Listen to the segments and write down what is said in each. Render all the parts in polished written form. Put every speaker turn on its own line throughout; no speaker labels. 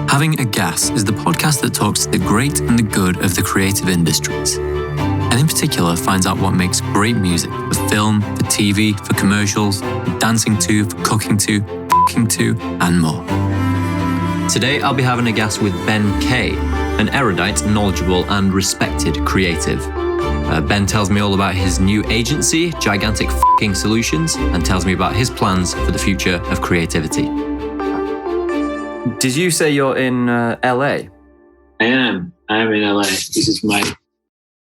Having a Gas is the podcast that talks to the great and the good of the creative industries, and in particular finds out what makes great music for film, for TV, for commercials, for dancing to, for cooking to, f***ing to, and more. Today I'll be having a gas with Ben Kay, an erudite, knowledgeable and respected creative. Ben tells me all about his new agency, Gigantic F***ing Solutions, and tells me about his plans for the future of creativity. Did you say you're in LA?
I am in LA. This is my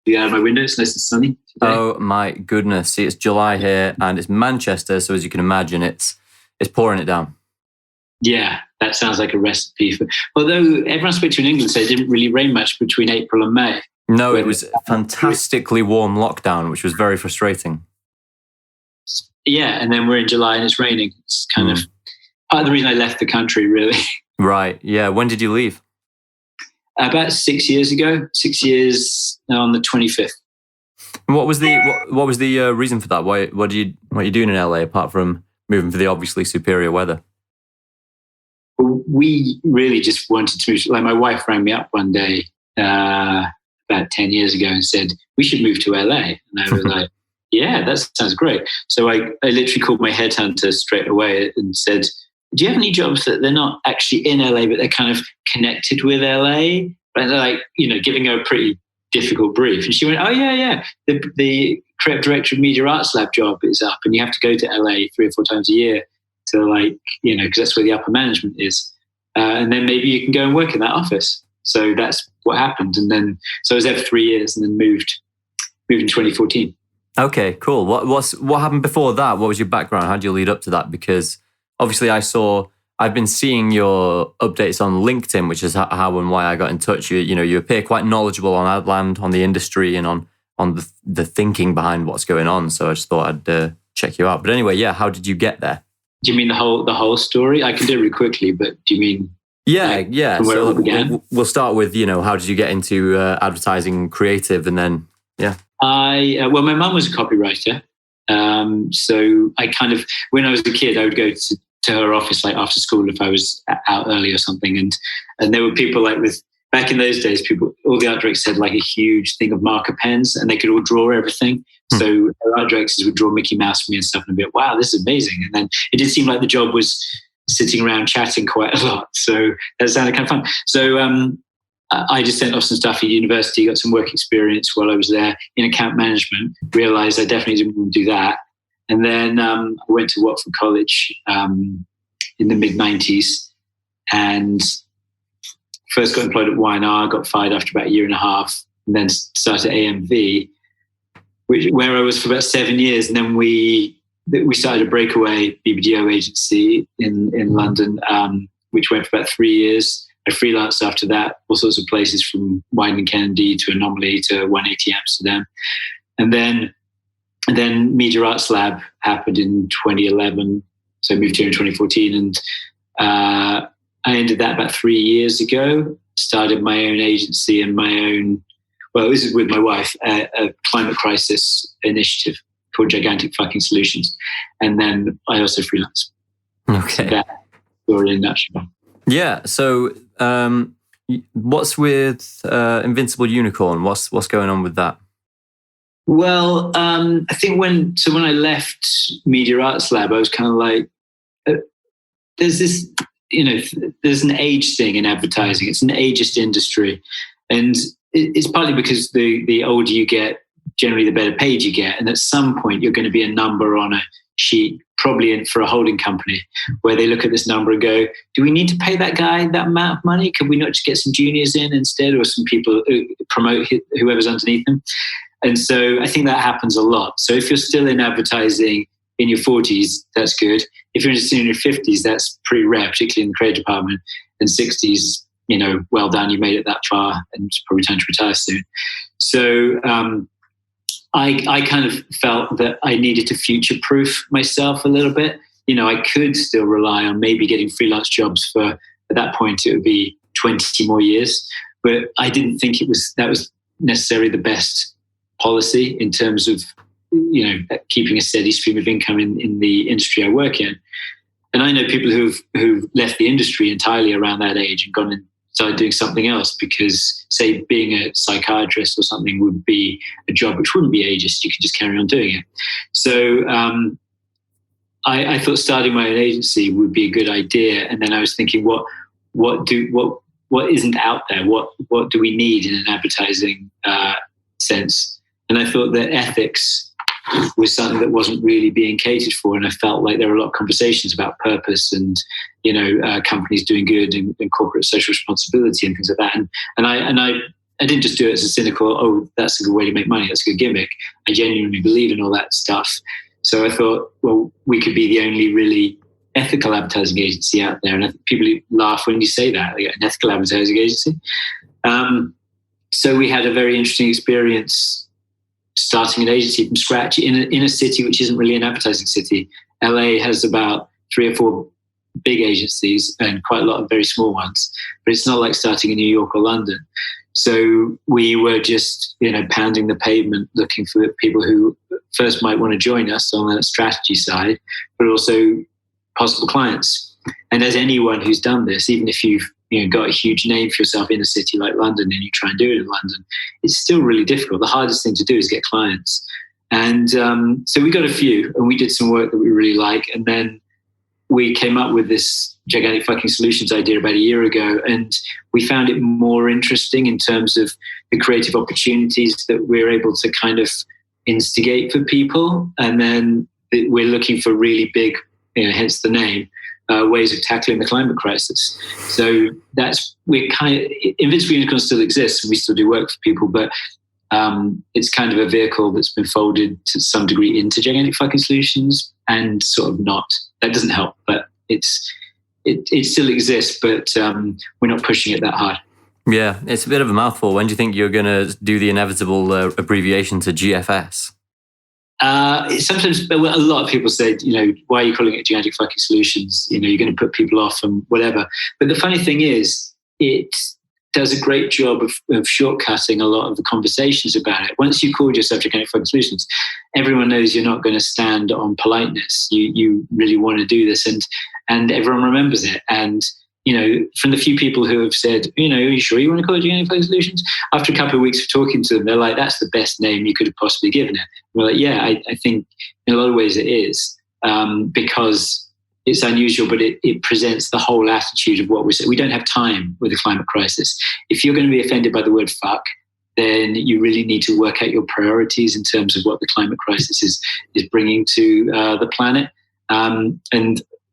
view out of my window. It's nice and sunny today.
Oh my goodness. See, it's July here and it's Manchester, so as you can imagine, it's pouring it down.
Yeah, that sounds like a recipe for... Although everyone I spoke to in England said it didn't really rain much between April and May.
No, it was a fantastically warm lockdown, which was very frustrating.
Yeah, and then we're in July and it's raining. It's kind of part of the reason I left the country, really.
Right, yeah. When did you leave?
About 6 years ago. 6 years on the 25th.
What was the reason for that? What are you doing in LA apart from moving for the obviously superior weather?
We really just wanted to move. Like, my wife rang me up one day about 10 years ago and said, we should move to LA. And I was like, yeah, that sounds great. So I literally called my headhunter straight away and said, do you have any jobs that they're not actually in LA, but they're kind of connected with LA? And they're like, giving her a pretty difficult brief. And she went, oh, yeah. The creative director of Media Arts Lab job is up and you have to go to LA 3 or 4 times a year to because that's where the upper management is. And then maybe you can go and work in that office. So that's what happened. And then, so I was there for 3 years and then moved in 2014.
Okay, cool. What happened before that? What was your background? How did you lead up to that? Because obviously I've been seeing your updates on LinkedIn, which is how and why I got in touch. You appear quite knowledgeable on Adland, on the industry and on the thinking behind what's going on. So I just thought I'd check you out. But anyway, yeah, how did you get there?
Do you mean the whole story? I can do it really quickly, but do you mean...
Yeah.
From where it all began?
We'll start with, how did you get into advertising creative and then, yeah.
Well, my mum was a copywriter. So I kind of, when I was a kid, I would go to her office like after school if I was out early or something. And there were people back in those days, all the art directors had like a huge thing of marker pens and they could all draw everything. So art directors would draw Mickey Mouse for me and stuff and I'd be like, wow, this is amazing. And then it did seem like the job was sitting around chatting quite a lot. So that sounded kind of fun. So I just sent off some stuff at university, got some work experience while I was there in account management, realized I definitely didn't want to do that. And then I went to Watford College in the mid-90s and first got employed at Y&R, got fired after about a year and a half, and then started AMV, where I was for about 7 years. And then we started a breakaway BBDO agency in London, which went for about 3 years. I freelanced after that, all sorts of places from Wieden & Kennedy to Anomaly to 180 Amsterdam. And then Media Arts Lab happened in 2011. So I moved here in 2014 and I ended that about 3 years ago, started my own agency and this is with my wife, a climate crisis initiative called Gigantic Fucking Solutions. And then I also freelance.
Okay.
So that story in a nutshell.
Yeah. So what's with Invincible Unicorn? What's going on with that?
Well, I think when I left Media Arts Lab, I was kind of like, there's this, there's an age thing in advertising. It's an ageist industry. And it's partly because the older you get, generally the better paid you get. And at some point, you're going to be a number on a sheet, probably for a holding company, where they look at this number and go, do we need to pay that guy that amount of money? Could we not just get some juniors in instead, or some people who promote whoever's underneath them? And so I think that happens a lot. So if you're still in advertising in your 40s, that's good. If you're still in your 50s, that's pretty rare, particularly in the creative department. And 60s, well done, you made it that far, and it's probably time to retire soon. So I kind of felt that I needed to future-proof myself a little bit. I could still rely on maybe getting freelance jobs for, at that point, it would be 20 more years. But I didn't think that was necessarily the best policy in terms of, keeping a steady stream of income in the industry I work in. And I know people who've left the industry entirely around that age and gone and started doing something else because, say, being a psychiatrist or something would be a job which wouldn't be ageist. You could just carry on doing it. So I thought starting my own agency would be a good idea. And then I was thinking, what isn't out there? What do we need in an advertising sense? And I thought that ethics was something that wasn't really being catered for, and I felt like there were a lot of conversations about purpose and companies doing good and corporate social responsibility and things like that. And I didn't just do it as a cynical, oh, that's a good way to make money, that's a good gimmick. I genuinely believe in all that stuff. So I thought, well, we could be the only really ethical advertising agency out there. And I think people laugh when you say that, like an ethical advertising agency. So we had a very interesting experience starting an agency from scratch in a city which isn't really an advertising city. LA has about 3 or 4 big agencies and quite a lot of very small ones, but it's not like starting in New York or London. So we were just, pounding the pavement, looking for people who first might want to join us on the strategy side, but also possible clients. And as anyone who's done this, even if you've got a huge name for yourself in a city like London and you try and do it in London, it's still really difficult. The hardest thing to do is get clients. And so we got a few, and we did some work that we really like. And then we came up with this gigantic fucking solutions idea about a year ago, and we found it more interesting in terms of the creative opportunities that we're able to kind of instigate for people. And then we're looking for really big, hence the name, ways of tackling the climate crisis. So Invincible Unicorn still exists, and we still do work for people, but it's kind of a vehicle that's been folded to some degree into gigantic fucking solutions, and sort of not. That doesn't help, but it still exists, but we're not pushing it that hard.
Yeah, it's a bit of a mouthful. When do you think you're going to do the inevitable abbreviation to GFS?
Sometimes a lot of people say, why are you calling it gigantic fucking solutions? You're going to put people off and whatever. But the funny thing is, it does a great job of shortcutting a lot of the conversations about it. Once you called yourself gigantic fucking solutions, everyone knows you're not going to stand on politeness. You really want to do this, and everyone remembers it. And from the few people who have said, are you sure you want to call it gigantic fucking solutions? After a couple of weeks of talking to them, they're like, that's the best name you could have possibly given it. We're like, yeah, I think in a lot of ways it is, because it's unusual, but it presents the whole attitude of what we're saying. We don't have time with the climate crisis. If you're going to be offended by the word fuck, then you really need to work out your priorities in terms of what the climate crisis is bringing to the planet. And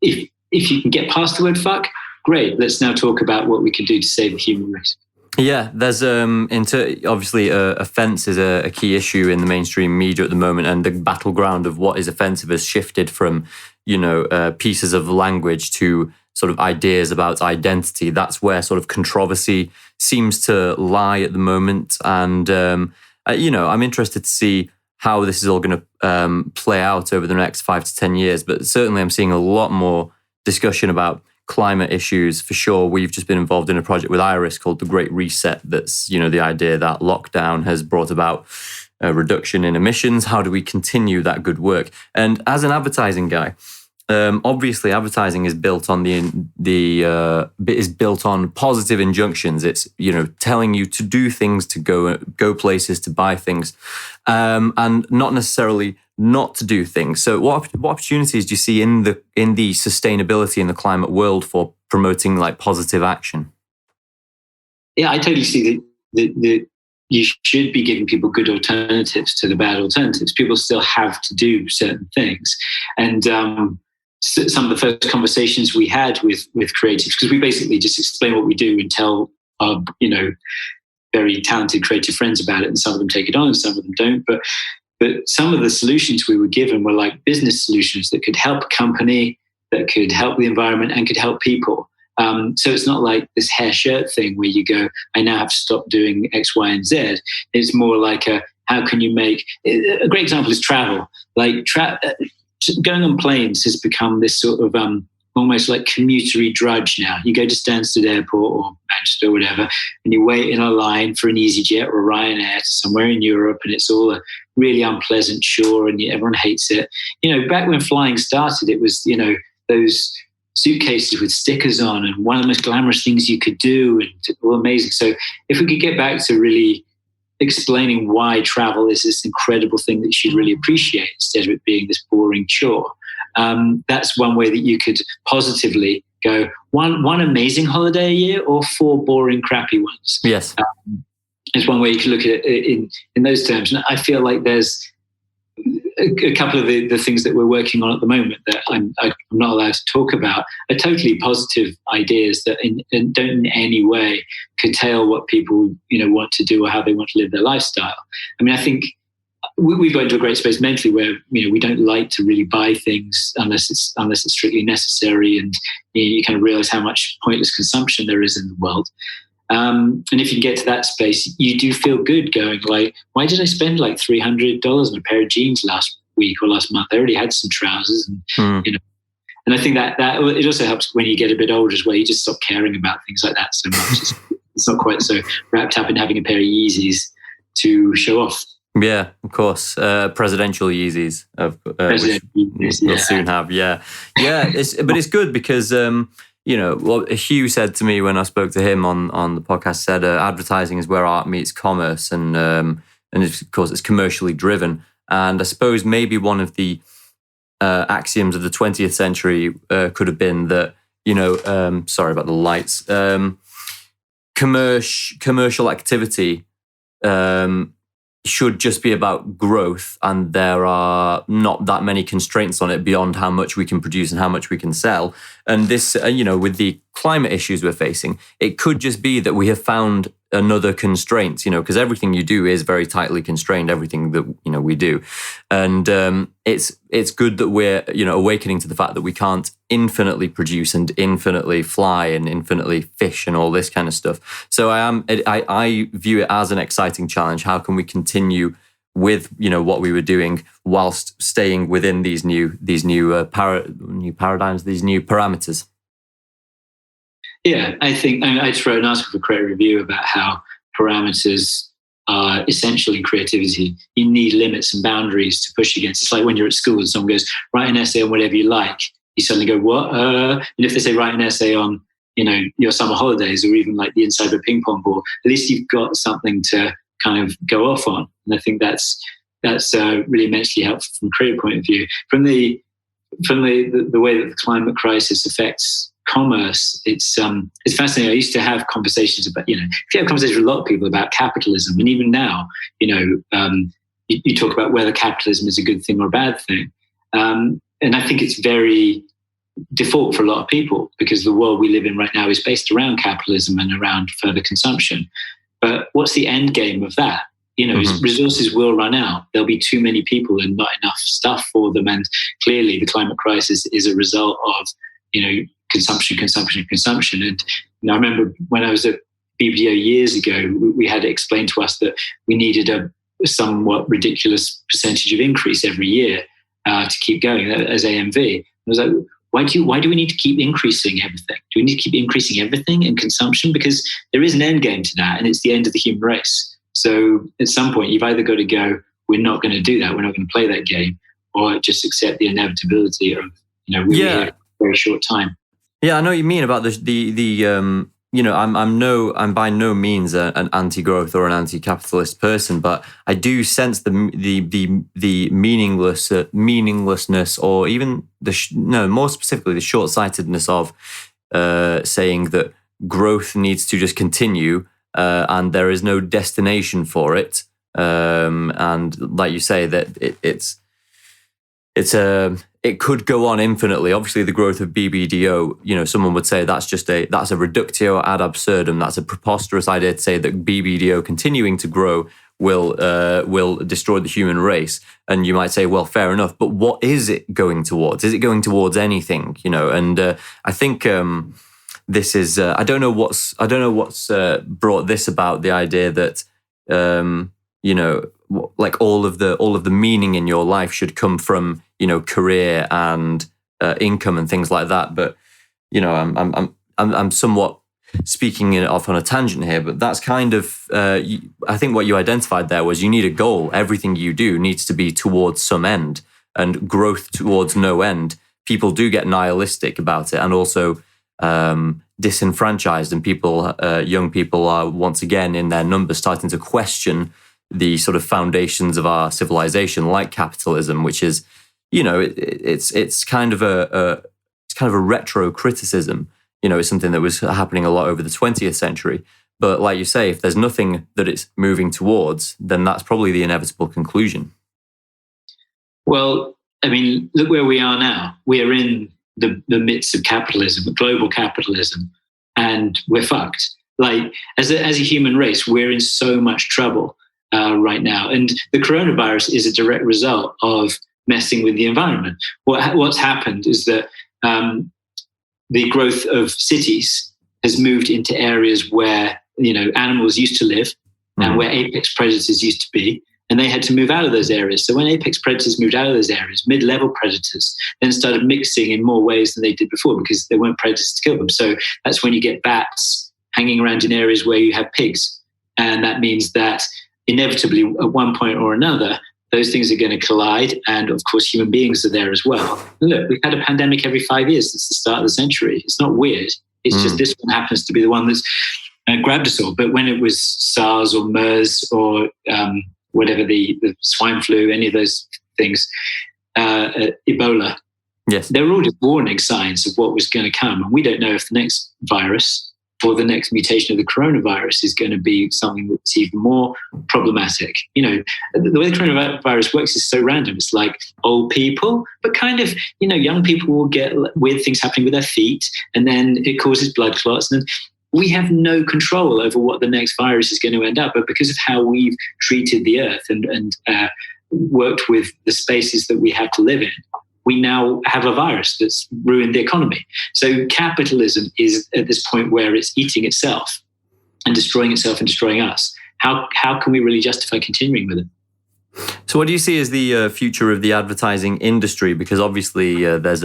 if you can get past the word fuck, great. Let's now talk about what we can do to save the human race.
Yeah, there's obviously offence is a key issue in the mainstream media at the moment, and the battleground of what is offensive has shifted from pieces of language to sort of ideas about identity. That's where sort of controversy seems to lie at the moment, and I'm interested to see how this is all going to play out over the next 5 to 10 years. But certainly, I'm seeing a lot more discussion about climate issues for sure. We've just been involved in a project with Iris called The Great Reset. That's, the idea that lockdown has brought about a reduction in emissions. How do we continue that good work? And as an advertising guy, obviously advertising is built on is built on positive injunctions. It's, telling you to do things, to go places, to buy things, and not necessarily not to do things. So what opportunities do you see in the sustainability in the climate world for promoting like positive action?
Yeah, I totally see that you should be giving people good alternatives to the bad alternatives. People still have to do certain things. And some of the first conversations we had with creatives, because we basically just explain what we do and tell our, very talented creative friends about it, and some of them take it on and some of them don't. But some of the solutions we were given were like business solutions that could help a company, that could help the environment, and could help people. So it's not like this hair shirt thing where you go, I now have to stop doing X, Y, and Z. It's more like how can you make... A great example is travel. Like going on planes has become this sort of almost like commutery drudge now. You go to Stansted Airport or Manchester or whatever, and you wait in a line for an EasyJet or a Ryanair to somewhere in Europe, and it's all a really unpleasant chore, and everyone hates it. Back when flying started, it was, those suitcases with stickers on and one of the most glamorous things you could do, and all amazing. So if we could get back to really explaining why travel is this incredible thing that you should really appreciate instead of it being this boring chore, that's one way that you could positively go one amazing holiday a year or 4 boring, crappy ones.
Yes.
Is one way you can look at it in those terms. And I feel like there's a couple of the things that we're working on at the moment that I'm not allowed to talk about are totally positive ideas that don't in any way curtail what people want to do or how they want to live their lifestyle. I mean, I think we've got into a great space mentally where we don't like to really buy things unless it's strictly necessary, and you kind of realize how much pointless consumption there is in the world. And if you get to that space, you do feel good going like, why did I spend like $300 on a pair of jeans last week or last month? I already had some trousers, and and I think that it also helps when you get a bit older as well. You just stop caring about things like that so much. It's not quite so wrapped up in having a pair of Yeezys to show off.
Yeah, of course. Presidential Yeezys, which we'll soon have. Yeah. But it's good because. What Hugh said to me when I spoke to him on the podcast, said advertising is where art meets commerce, and of course it's commercially driven. And I suppose maybe one of the axioms of the 20th century could have been that, sorry about the lights, commercial activity should just be about growth, and there are not that many constraints on it beyond how much we can produce and how much we can sell. And this, with the climate issues we're facing, it could just be that we have found another constraint, because everything you do is very tightly constrained, everything that, we do. And it's good that we're, awakening to the fact that we can't infinitely produce and infinitely fly and infinitely fish and all this kind of stuff. So I view it as an exciting challenge. How can we continue with, what we were doing whilst staying within these new paradigms, these new parameters?
Yeah, I think I just wrote an article for Creative Review about how parameters are essential in creativity. You need limits and boundaries to push against. It's like when you're at school and someone goes, write an essay on whatever you like. You suddenly go, what? And if they say write an essay on, your summer holidays or even like the inside of a ping pong ball, at least you've got something to kind of go off on. And I think that's really immensely helpful from a creative point of view. From the way that the climate crisis affects commerce, it's fascinating. I used to have conversations about, if you have conversations with a lot of people about capitalism, and even now, you talk about whether capitalism is a good thing or a bad thing. And I think it's very default for a lot of people because the world we live in right now is based around capitalism and around further consumption. But what's the end game of that? Resources will run out. There'll be too many people and not enough stuff for them. And clearly the climate crisis is a result of, consumption. And I remember when I was at BBDO years ago, we had it explained to us that we needed a somewhat ridiculous percentage of increase every year to keep going as AMV. I was like, why do we need to keep increasing everything? Do we need to keep increasing everything in consumption? Because there is an end game to that, and it's the end of the human race. So at some point, you've either got to go, we're not going to do that, we're not going to play that game, or just accept the inevitability of, we're here for a very short time.
Yeah, I know what you mean about I'm by no means an anti-growth or an anti-capitalist person, but I do sense the meaninglessness, or even more specifically the short-sightedness of saying that growth needs to just continue and there is no destination for it. And like you say, that it could go on infinitely. Obviously, the growth of BBDO, someone would say that's a reductio ad absurdum. That's a preposterous idea to say that BBDO continuing to grow will destroy the human race. And you might say, well, fair enough, but what is it going towards? Is it going towards anything? And I think this is I don't know what's brought this about. The idea that like all of the meaning in your life should come from career and income and things like that. But I'm somewhat speaking it off on a tangent here. But that's kind of I think what you identified there was you need a goal. Everything you do needs to be towards some end, and growth towards no end
people do get nihilistic about it, and also disenfranchised, and people, young people are once again in their numbers starting to question the sort of foundations of our civilization, like capitalism, which is, it's kind of a retro criticism. It's something that was happening a lot over the 20th century. But like you say, if there's nothing that it's moving towards, then that's probably the inevitable conclusion.
Well, I mean, look where we are now. We are in the midst of capitalism, global capitalism, and we're fucked. Like, as a human race, we're in so much trouble right now. And the coronavirus is a direct result of messing with the environment. What's happened is that the growth of cities has moved into areas where, animals used to live and where apex predators used to be. And they had to move out of those areas. So when apex predators moved out of those areas, mid-level predators then started mixing in more ways than they did before, because there weren't predators to kill them. So that's when you get bats hanging around in areas where you have pigs. And that means that inevitably, at one point or another, those things are going to collide. And of course, human beings are there as well. Look, we've had a pandemic every 5 years since the start of the century. It's not weird. It's just this one happens to be the one that's grabbed us all. But when it was SARS or MERS or whatever, the swine flu, any of those things, Ebola,
yes,
they were all just warning signs of what was going to come. And we don't know if the next virus or the next mutation of the coronavirus is going to be something that's even more problematic. The way the coronavirus works is so random. It's like old people, but kind of, young people will get weird things happening with their feet, and then it causes blood clots. And we have no control over what the next virus is going to end up. But because of how we've treated the earth and worked with the spaces that we have to live in, we now have a virus that's ruined the economy. So capitalism is at this point where it's eating itself and destroying us. How can we really justify continuing with it?
So what do you see as the future of the advertising industry? Because obviously there's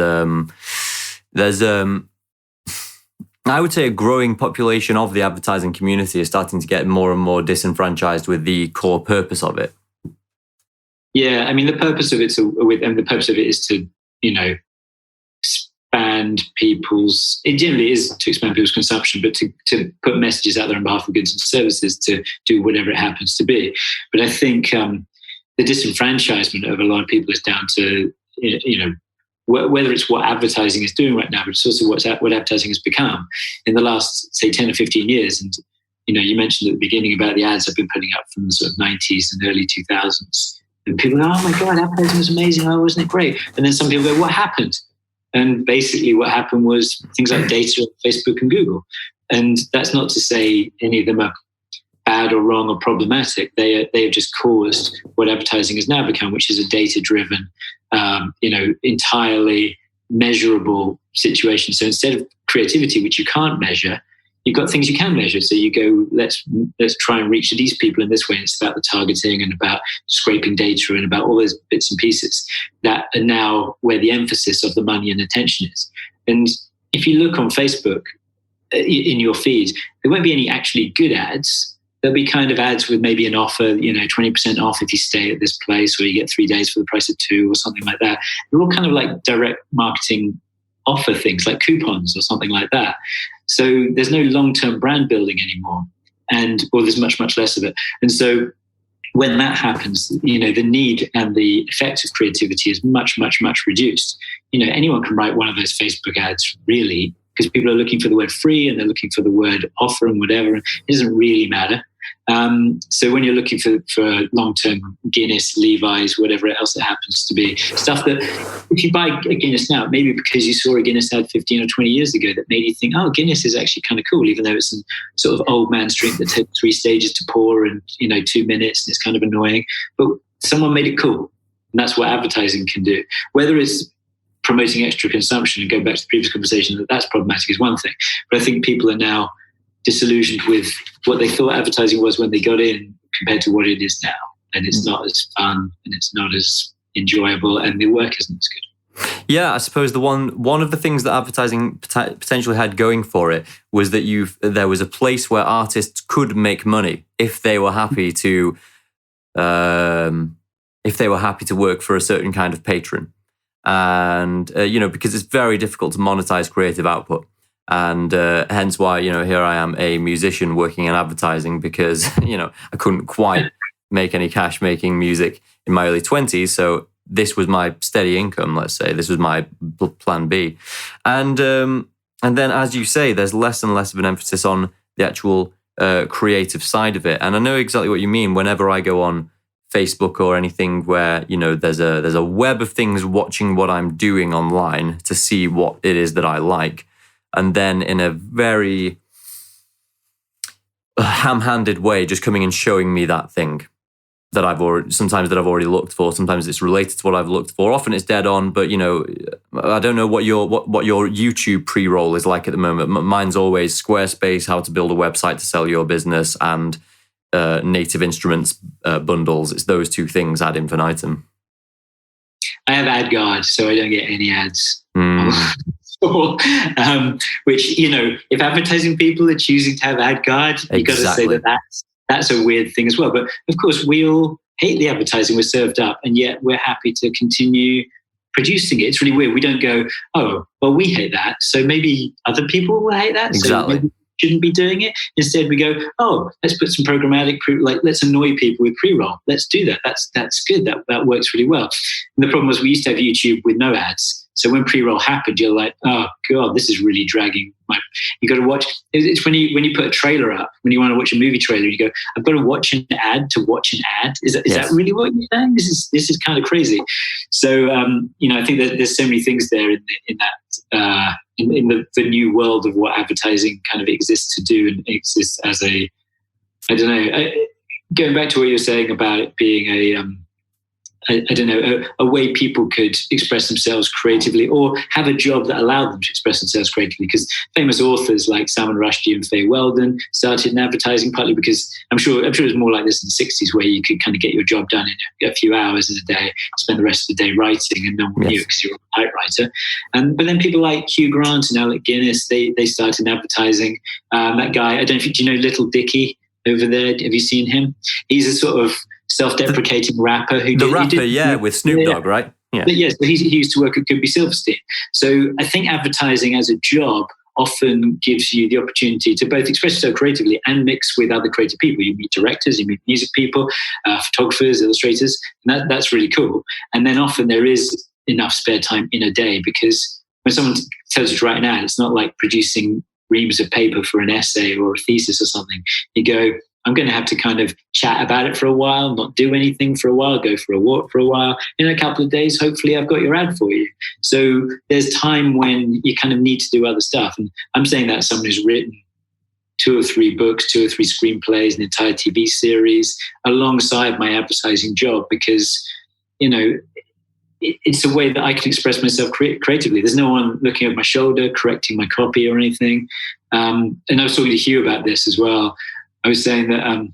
I would say a growing population of the advertising community is starting to get more and more disenfranchised with the core purpose of it.
Yeah, I mean, the purpose of it is to, expand people's. It generally is to expand people's consumption, but to put messages out there on behalf of goods and services to do whatever it happens to be. But I think the disenfranchisement of a lot of people is down to, whether it's what advertising is doing right now, but it's also what advertising has become in the last, say, 10 or 15 years. And you mentioned at the beginning about the ads I've been putting up from the sort of 90s and early 2000s. And people go, oh my God, advertising was amazing. Oh, wasn't it great? And then some people go, what happened? And basically what happened was things like data, Facebook and Google. And that's not to say any of them are bad or wrong or problematic. They have just caused what advertising has now become, which is a data-driven, entirely measurable situation. So instead of creativity, which you can't measure, you've got things you can measure. So you go, let's try and reach these people in this way. It's about the targeting and about scraping data and about all those bits and pieces that are now where the emphasis of the money and attention is. And if you look on Facebook in your feed, there won't be any actually good ads. There'll be kind of ads with maybe an offer, 20% off if you stay at this place, or you get 3 days for the price of 2 or something like that. They're all kind of like direct marketing offer things like coupons or something like that. So there's no long-term brand building anymore, or there's much, much less of it. And so when that happens, the need and the effect of creativity is much, much, much reduced. Anyone can write one of those Facebook ads, really, because people are looking for the word free and they're looking for the word offer and whatever. It doesn't really matter. So when you're looking for long-term Guinness, Levi's, whatever else it happens to be, stuff that if you buy a Guinness now, maybe because you saw a Guinness ad 15 or 20 years ago that made you think, oh, Guinness is actually kind of cool, even though it's a sort of old man's drink that takes 3 stages to pour in 2 minutes and it's kind of annoying. But someone made it cool. And that's what advertising can do. Whether it's promoting extra consumption and go back to the previous conversation, that's problematic is one thing. But I think people are now disillusioned with what they thought advertising was when they got in compared to what it is now. And it's not as fun and it's not as enjoyable and the work isn't as good.
Yeah, I suppose the one of the things that advertising potentially had going for it was that there was a place where artists could make money if they were happy to work for a certain kind of patron. and because it's very difficult to monetize creative output. And hence why, here I am, a musician working in advertising, because, I couldn't quite make any cash making music in my early 20s. So this was my steady income, let's say. This was my plan B. And then, as you say, there's less and less of an emphasis on the actual creative side of it. And I know exactly what you mean. Whenever I go on Facebook or anything where, there's a web of things watching what I'm doing online to see what it is that I like. And then in a very ham-handed way, just coming and showing me that thing that I've already looked for. Sometimes it's related to what I've looked for. Often it's dead on, but I don't know what your YouTube pre-roll is like at the moment. Mine's always Squarespace, how to build a website to sell your business, and Native Instruments bundles. It's those two things ad infinitum.
I have AdGuard, so I don't get any ads. Which, if advertising people are choosing to have AdGuard, you've got to say that's a weird thing as well. But of course, we all hate the advertising we're served up, and yet we're happy to continue producing it. It's really weird. We don't go, oh, well, we hate that, so maybe other people will hate that.
Exactly.
So maybe we shouldn't be doing it. Instead, we go, oh, let's put some programmatic, let's annoy people with pre-roll. Let's do that. That's good. That works really well. And the problem was we used to have YouTube with no ads. So when pre-roll happened, you're like, oh God, this is really dragging. You got to watch. It's when you put a trailer up, when you want to watch a movie trailer, you go, I've got to watch an ad to watch an ad. Is that really what you're saying? This is kind of crazy. So I think that there's so many things there in that in the new world of what advertising kind of exists to do and exists as a, I don't know. Going back to what you're saying about it being a way people could express themselves creatively or have a job that allowed them to express themselves creatively. Because famous authors like Salman Rushdie and Faye Weldon started in advertising, partly because I'm sure it was more like this in the 60s, where you could kind of get your job done in a few hours in a day, spend the rest of the day writing, and no one knew because you're a typewriter. But then people like Hugh Grant and Alec Guinness, they started in advertising. That guy, I don't know if you know Little Dicky over there. Have you seen him? He's a sort of self-deprecating rapper
with Snoop Dogg, right?
Yeah. But yes, he used to work at Goodby Silverstein. So I think advertising as a job often gives you the opportunity to both express yourself creatively and mix with other creative people. You meet directors, you meet music people, photographers, illustrators, and that's really cool. And then often there is enough spare time in a day, because when someone tells you to write an ad, it's not like producing reams of paper for an essay or a thesis or something. You go, I'm going to have to kind of chat about it for a while, not do anything for a while, go for a walk for a while. In a couple of days, hopefully I've got your ad for you. So there's time when you kind of need to do other stuff. And I'm saying that as someone who's written 2 or 3 books, 2 or 3 screenplays, an entire TV series alongside my advertising job, because, it's a way that I can express myself creatively. There's no one looking over my shoulder, correcting my copy or anything. And I was talking to Hugh about this as well. I was saying that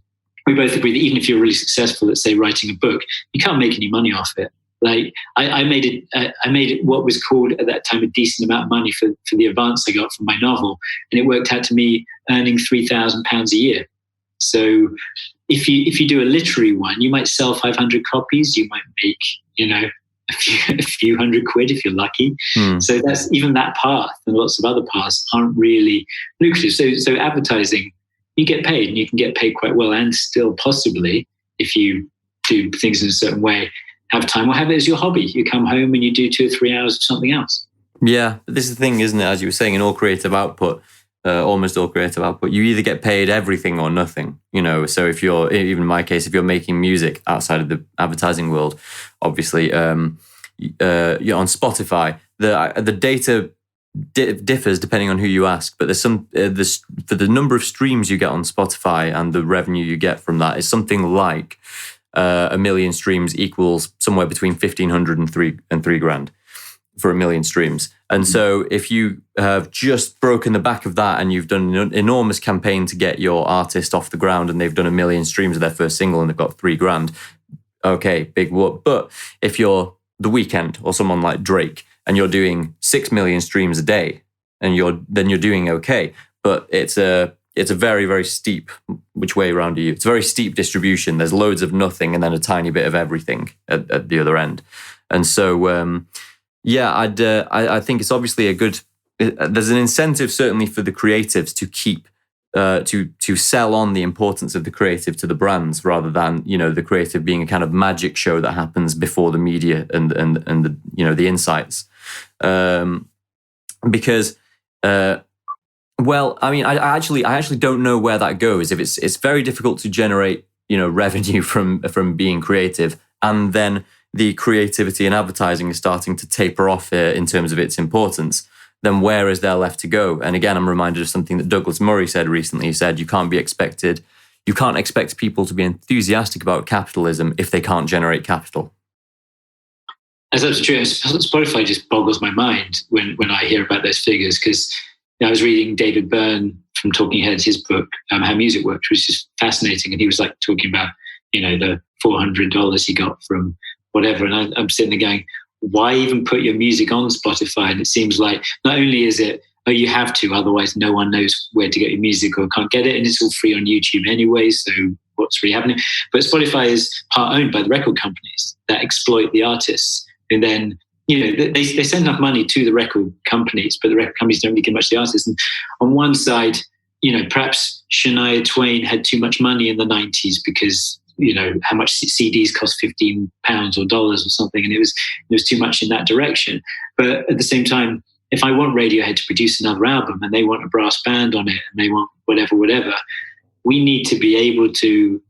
we both agree that even if you're really successful at, say, writing a book, you can't make any money off it. Like I made it what was called at that time a decent amount of money for the advance I got from my novel, and it worked out to me earning £3,000 a year. So if you do a literary one, you might sell 500 copies, you might make a few hundred quid if you're lucky. So that's even that path, and lots of other paths aren't really lucrative. So advertising, you get paid, and you can get paid quite well, and still possibly, if you do things in a certain way, have time or have it as your hobby. You come home and you do 2 or 3 hours of something else. Yeah,
but this is the thing, isn't it? As you were saying, in all creative output, almost all creative output, you either get paid everything or nothing. So if you're, even in my case, if you're making music outside of the advertising world, obviously, you're on Spotify, the data differs depending on who you ask, but there's some for the number of streams you get on Spotify and the revenue you get from that is something like 1 million streams equals somewhere between 1,500 and 3 grand for 1 million streams. And so if you have just broken the back of that and you've done an enormous campaign to get your artist off the ground and they've done 1 million streams of their first single and they've got 3 grand, okay, big whoop. But if you're The Weeknd or someone like Drake and you're doing 6 million streams a day, and you're doing okay. But it's a very, very steep, which way around are you? It's a very steep distribution. There's loads of nothing and then a tiny bit of everything at the other end. And so Yeah, I think it's obviously a good. There's an incentive certainly for the creatives to keep to sell on the importance of the creative to the brands, rather than the creative being a kind of magic show that happens before the media and the the insights, because. Well, I mean, I actually don't know where that goes. If it's very difficult to generate, revenue from being creative, and then the creativity and advertising is starting to taper off in terms of its importance, then where is there left to go? And again, I'm reminded of something that Douglas Murray said recently. He said, you can't expect people to be enthusiastic about capitalism if they can't generate capital.
That's absolutely true. Spotify just boggles my mind when I hear about those figures, because I was reading David Byrne from Talking Heads, his book, How Music Works, which is fascinating. And he was like talking about, the $400 he got from whatever. And I'm sitting there going, why even put your music on Spotify? And it seems like not only is it, you have to, otherwise no one knows where to get your music or can't get it. And it's all free on YouTube anyway. So what's really happening? But Spotify is part owned by the record companies that exploit the artists. And then they send enough money to the record companies, but the record companies don't really give much to the artists. And on one side, perhaps Shania Twain had too much money in the 90s because, how much CDs cost £15 or dollars or something. And it was too much in that direction. But at the same time, if I want Radiohead to produce another album and they want a brass band on it and they want whatever, they need to be able to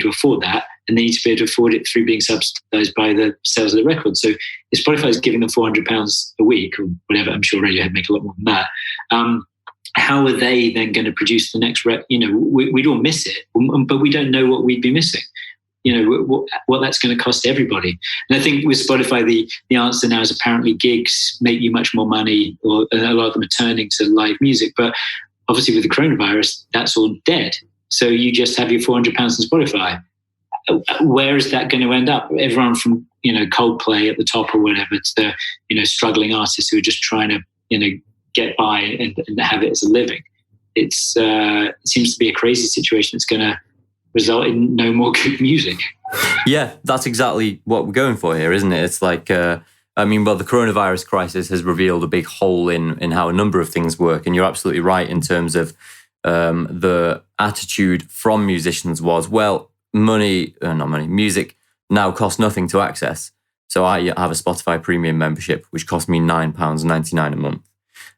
afford that. And they need to be able to afford it through being subsidized by the sales of the record. So if Spotify is giving them £400 a week or whatever, I'm sure Radiohead make a lot more than that. How are they then going to produce the next we'd all miss it, but we don't know what we'd be missing. What that's going to cost everybody. And I think with Spotify, the answer now is apparently gigs make you much more money, or a lot of them are turning to live music. But obviously with the coronavirus, that's all dead. So you just have your £400 on Spotify. Where is that going to end up? Everyone from Coldplay at the top or whatever to struggling artists who are just trying to get by and have it as a living. It seems to be a crazy situation. It's going to result in no more good music.
Yeah, that's exactly what we're going for here, isn't it? It's like the coronavirus crisis has revealed a big hole in how a number of things work, and you're absolutely right in terms of the attitude from musicians was, well, music now costs nothing to access. So I have a Spotify premium membership, which costs me £9.99 a month.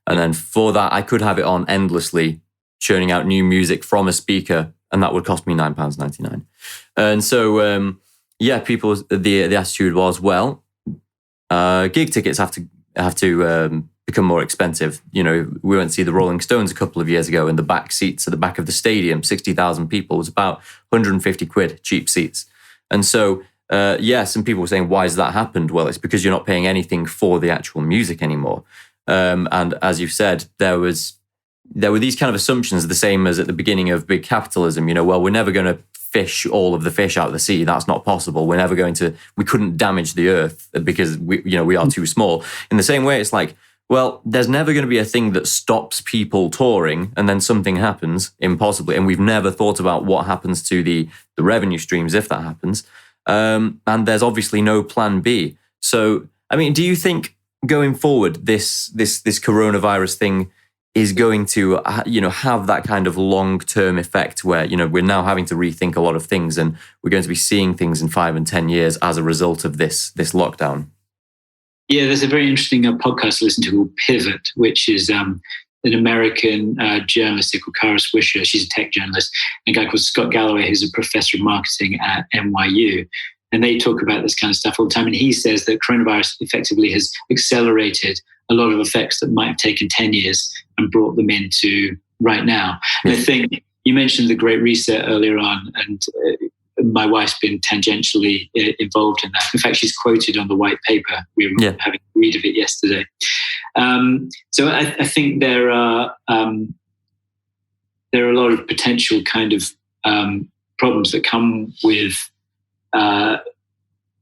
And then for that, I could have it on endlessly, churning out new music from a speaker, and that would cost me £9.99. And so, people, the attitude was, well, gig tickets have to become more expensive. We went to see the Rolling Stones a couple of years ago, and the back seats at the back of the stadium, 60,000 people, was about 150 quid, cheap seats. And so, some people were saying, why has that happened? Well, it's because you're not paying anything for the actual music anymore. And as you've said, there were these kind of assumptions, the same as at the beginning of big capitalism. We're never going to fish all of the fish out of the sea. That's not possible. We couldn't damage the earth because we are too small. In the same way, it's like, well, there's never going to be a thing that stops people touring and then something happens impossibly. And we've never thought about what happens to the revenue streams if that happens. And there's obviously no plan B. So, I mean, do you think going forward, this coronavirus thing is going to, have that kind of long-term effect where, we're now having to rethink a lot of things, and we're going to be seeing things in 5 and 10 years as a result of this lockdown?
Yeah, there's a very interesting podcast to listen to called Pivot, which is an American journalist called Kara Swisher. She's a tech journalist. And a guy called Scott Galloway, who's a professor of marketing at NYU. And they talk about this kind of stuff all the time. And he says that coronavirus effectively has accelerated a lot of effects that might have taken 10 years and brought them into right now. And I think you mentioned the Great Reset earlier on, and my wife's been tangentially involved in that. In fact, she's quoted on the white paper. We were having a read of it yesterday. So I think there are a lot of potential kind of problems that come with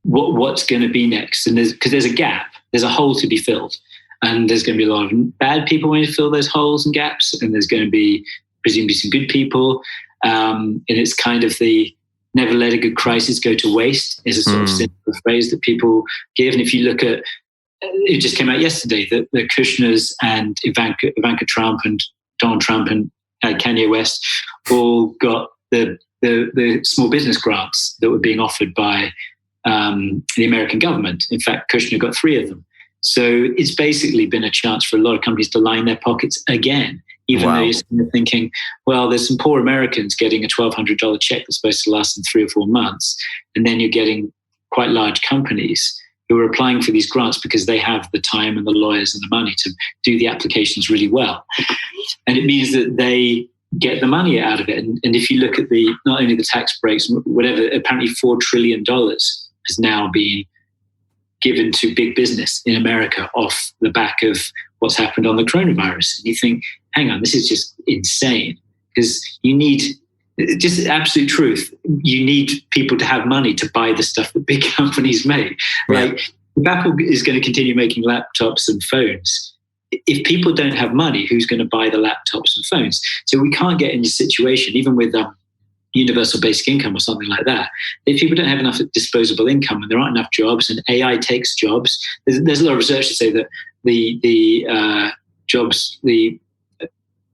what's going to be next. And because there's a gap, there's a hole to be filled. And there's going to be a lot of bad people wanting to fill those holes and gaps. And there's going to be presumably some good people. And it's kind of the never let a good crisis go to waste is a sort of simple phrase that people give. And if you look at it just came out yesterday that the Kushners and Ivanka Trump and Donald Trump and Kanye West all got the small business grants that were being offered by the American government. In fact, Kushner got 3 of them. So it's basically been a chance for a lot of companies to line their pockets again, even though you're thinking, well, there's some poor Americans getting a $1,200 check that's supposed to last them 3 or 4 months. And then you're getting quite large companies who are applying for these grants because they have the time and the lawyers and the money to do the applications really well. And it means that they get the money out of it. And if you look at not only the tax breaks, whatever, apparently $4 trillion has now been given to big business in America off the back of what's happened on the coronavirus. And you think, hang on, this is just insane, because you need, just absolute truth, you need people to have money to buy the stuff that big companies make. Like, if Apple is going to continue making laptops and phones, if people don't have money, who's going to buy the laptops and phones? So we can't get in a situation, even with universal basic income or something like that. If people don't have enough disposable income and there aren't enough jobs and AI takes jobs, there's a lot of research to say that the jobs,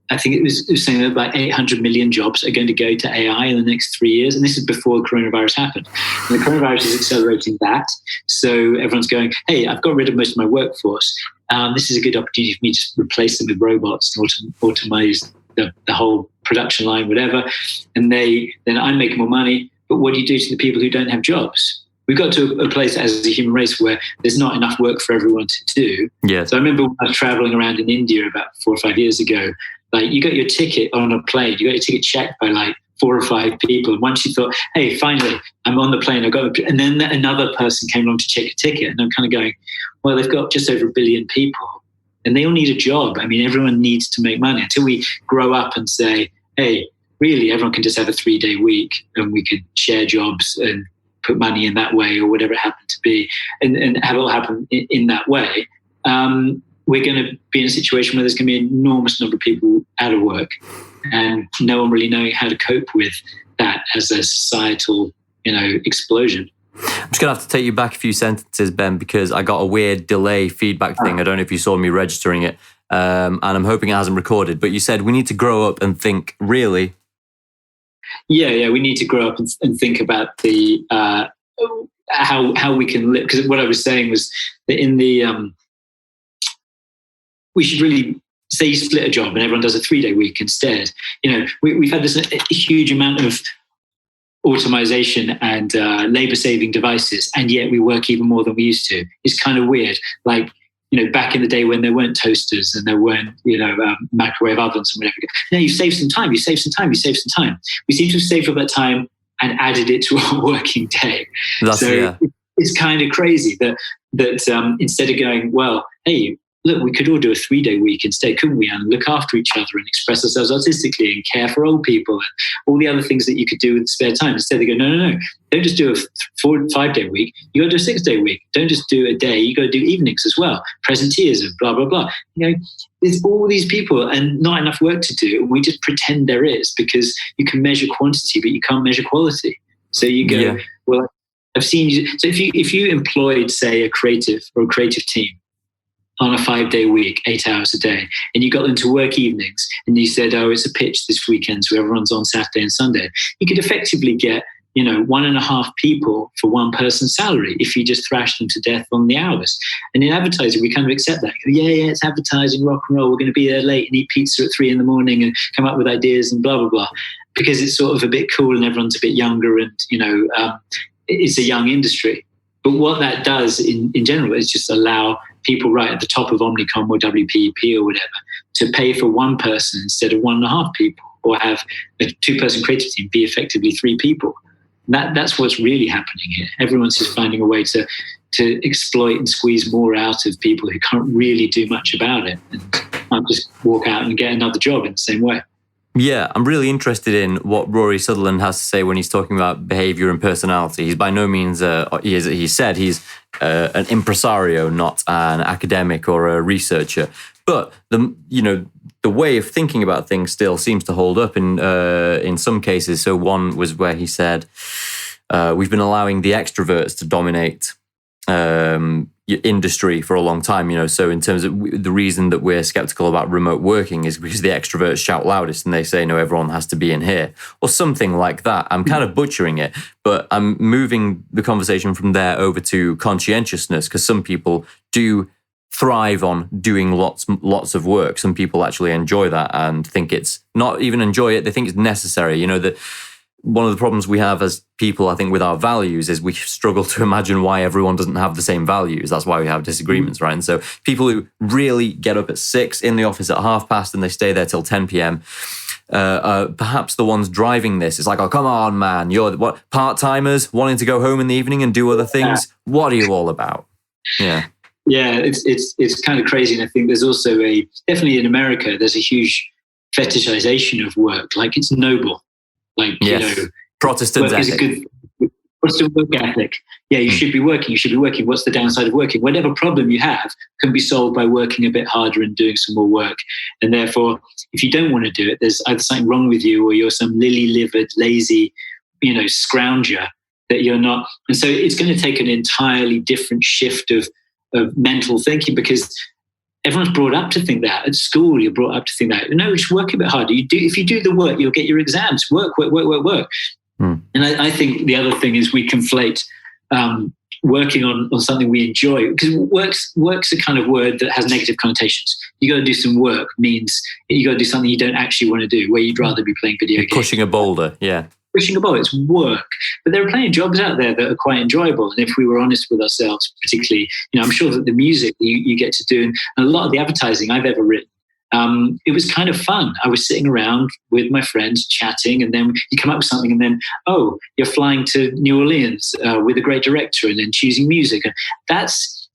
I think it was saying that about 800 million jobs are going to go to AI in the next 3 years. And this is before the coronavirus happened. And the coronavirus is accelerating that. So everyone's going, hey, I've got rid of most of my workforce. This is a good opportunity for me to just replace them with robots and automate the whole production line, whatever. And then I'm making more money. But what do you do to the people who don't have jobs? We've got to a place as a human race where there's not enough work for everyone to do.
Yes.
So I remember when I was traveling around in India about 4 or 5 years ago, like, you got your ticket on a plane, you got your ticket checked by like 4 or 5 people. And once you thought, hey, finally, I'm on the plane, and then another person came along to check your ticket. And I'm kind of going, well, they've got just over 1 billion people and they all need a job. I mean, everyone needs to make money until we grow up and say, hey, really, everyone can just have a 3-day week and we could share jobs and put money in that way, or whatever it happened to be, and have it all happen in that way. We're going to be in a situation where there's going to be an enormous number of people out of work and no one really knowing how to cope with that as a societal, explosion.
I'm just going to have to take you back a few sentences, Ben, because I got a weird delay feedback thing. I don't know if you saw me registering it, and I'm hoping it hasn't recorded. But you said we need to grow up and think, really?
Yeah, we need to grow up and think about the how we can live. Because what I was saying was that in the we should really say you split a job and everyone does a 3-day week instead. We've had this huge amount of automation and labor-saving devices, and yet we work even more than we used to. It's kind of weird. Like, back in the day when there weren't toasters and there weren't, microwave ovens and whatever. You save some time. We seem to have saved all that time and added it to our working day. It's kind of crazy that instead of going, well, hey, look, we could all do a 3-day week instead, couldn't we? And look after each other and express ourselves artistically and care for old people and all the other things that you could do with spare time. Instead they go, no. Don't just do a 5-day week. You got to do a 6-day week. Don't just do a day. You got to do evenings as well. Presenteeism, blah, blah, blah. There's all these people and not enough work to do. And we just pretend there is, because you can measure quantity, but you can't measure quality. So you go, well, I've seen you. So if you employed, say, a creative team on a 5-day week, 8 hours a day, and you got them to work evenings, and you said, oh, it's a pitch this weekend, so everyone's on Saturday and Sunday, you could effectively get 1.5 people for one person's salary if you just thrash them to death on the hours. And in advertising, we kind of accept that. Yeah, it's advertising, rock and roll. We're going to be there late and eat pizza at 3 a.m. and come up with ideas and blah, blah, blah, because it's sort of a bit cool and everyone's a bit younger and, it's a young industry. But what that does in general is just allow people right at the top of Omnicom or WPP or whatever to pay for one person instead of 1.5 people, or have a 2-person creative team be effectively 3 people. That's what's really happening here. Everyone's just finding a way to exploit and squeeze more out of people who can't really do much about it and can't just walk out and get another job in the same way.
Yeah, I'm really interested in what Rory Sutherland has to say when he's talking about behavior and personality. He's by no means, he said he's an impresario, not an academic or a researcher. But the way of thinking about things still seems to hold up in some cases. So one was where he said, we've been allowing the extroverts to dominate industry for a long time, so in terms of the reason that we're skeptical about remote working is because the extroverts shout loudest and they say, no, everyone has to be in here or something like that. I'm kind of butchering it, but I'm moving the conversation from there over to conscientiousness, because some people do thrive on doing lots of work. Some people actually enjoy that and think it's not even enjoy it. They think it's necessary. That one of the problems we have as people, I think, with our values is we struggle to imagine why everyone doesn't have the same values. That's why we have disagreements, right? And so people who really get up at 6 in the office at past and they stay there till 10 p.m., perhaps the ones driving this, it's like, oh, come on, man, you're what, part-timers wanting to go home in the evening and do other things? What are you all about? Yeah.
Yeah, it's kind of crazy. And I think there's also definitely in America, there's a huge fetishization of work. Like, it's noble. Like,
yes. Protestant ethic.
Protestant work ethic. Yeah, you should be working. You should be working. What's the downside of working? Whatever problem you have can be solved by working a bit harder and doing some more work. And therefore, if you don't want to do it, there's either something wrong with you or you're some lily-livered, lazy, scrounger that you're not. And so it's going to take an entirely different shift of mental thinking, because everyone's brought up to think that. At school, you're brought up to think that. No, just work a bit harder. If you do the work, you'll get your exams. Work. And I think the other thing is we conflate working on something we enjoy, because work's a kind of word that has negative connotations. You got to do some work means you got to do something you don't actually want to do, where you'd rather be playing video games.
Pushing a boulder, yeah.
Pushing a boulder, it's work. But there are plenty of jobs out there that are quite enjoyable. And if we were honest with ourselves, particularly, I'm sure that the music you get to do and a lot of the advertising I've ever written, it was kind of fun. I was sitting around with my friends chatting, and then you come up with something, and then, oh, you're flying to New Orleans with a great director and then choosing music. And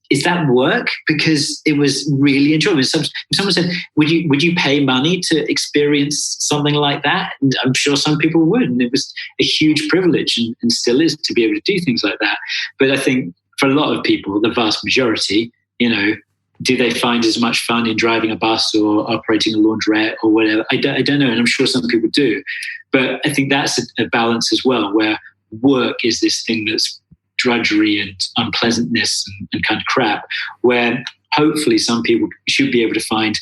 is that work? Because it was really enjoyable. If someone said, would you pay money to experience something like that? And I'm sure some people would. And it was a huge privilege and still is to be able to do things like that. But I think for a lot of people, the vast majority, do they find as much fun in driving a bus or operating a laundrette or whatever? I don't know. And I'm sure some people do. But I think that's a balance as well, where work is this thing that's drudgery and unpleasantness and kind of crap, where hopefully some people should be able to find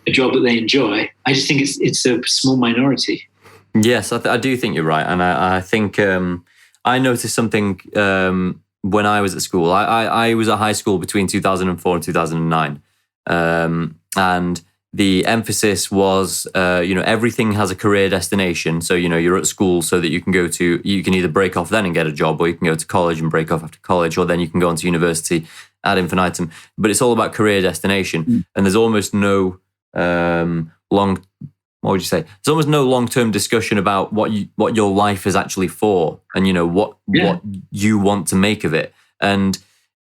a job that they enjoy. I just think it's a small minority.
Yes, I do think you're right. And I think I noticed something when I was at school. I was at high school between 2004 and 2009. And the emphasis was, everything has a career destination. So, you're at school so that you can either break off then and get a job, or you can go to college and break off after college, or then you can go on to university ad infinitum. But it's all about career destination. And there's almost no what would you say? There's almost no long-term discussion about what your life is actually for, and what you want to make of it. And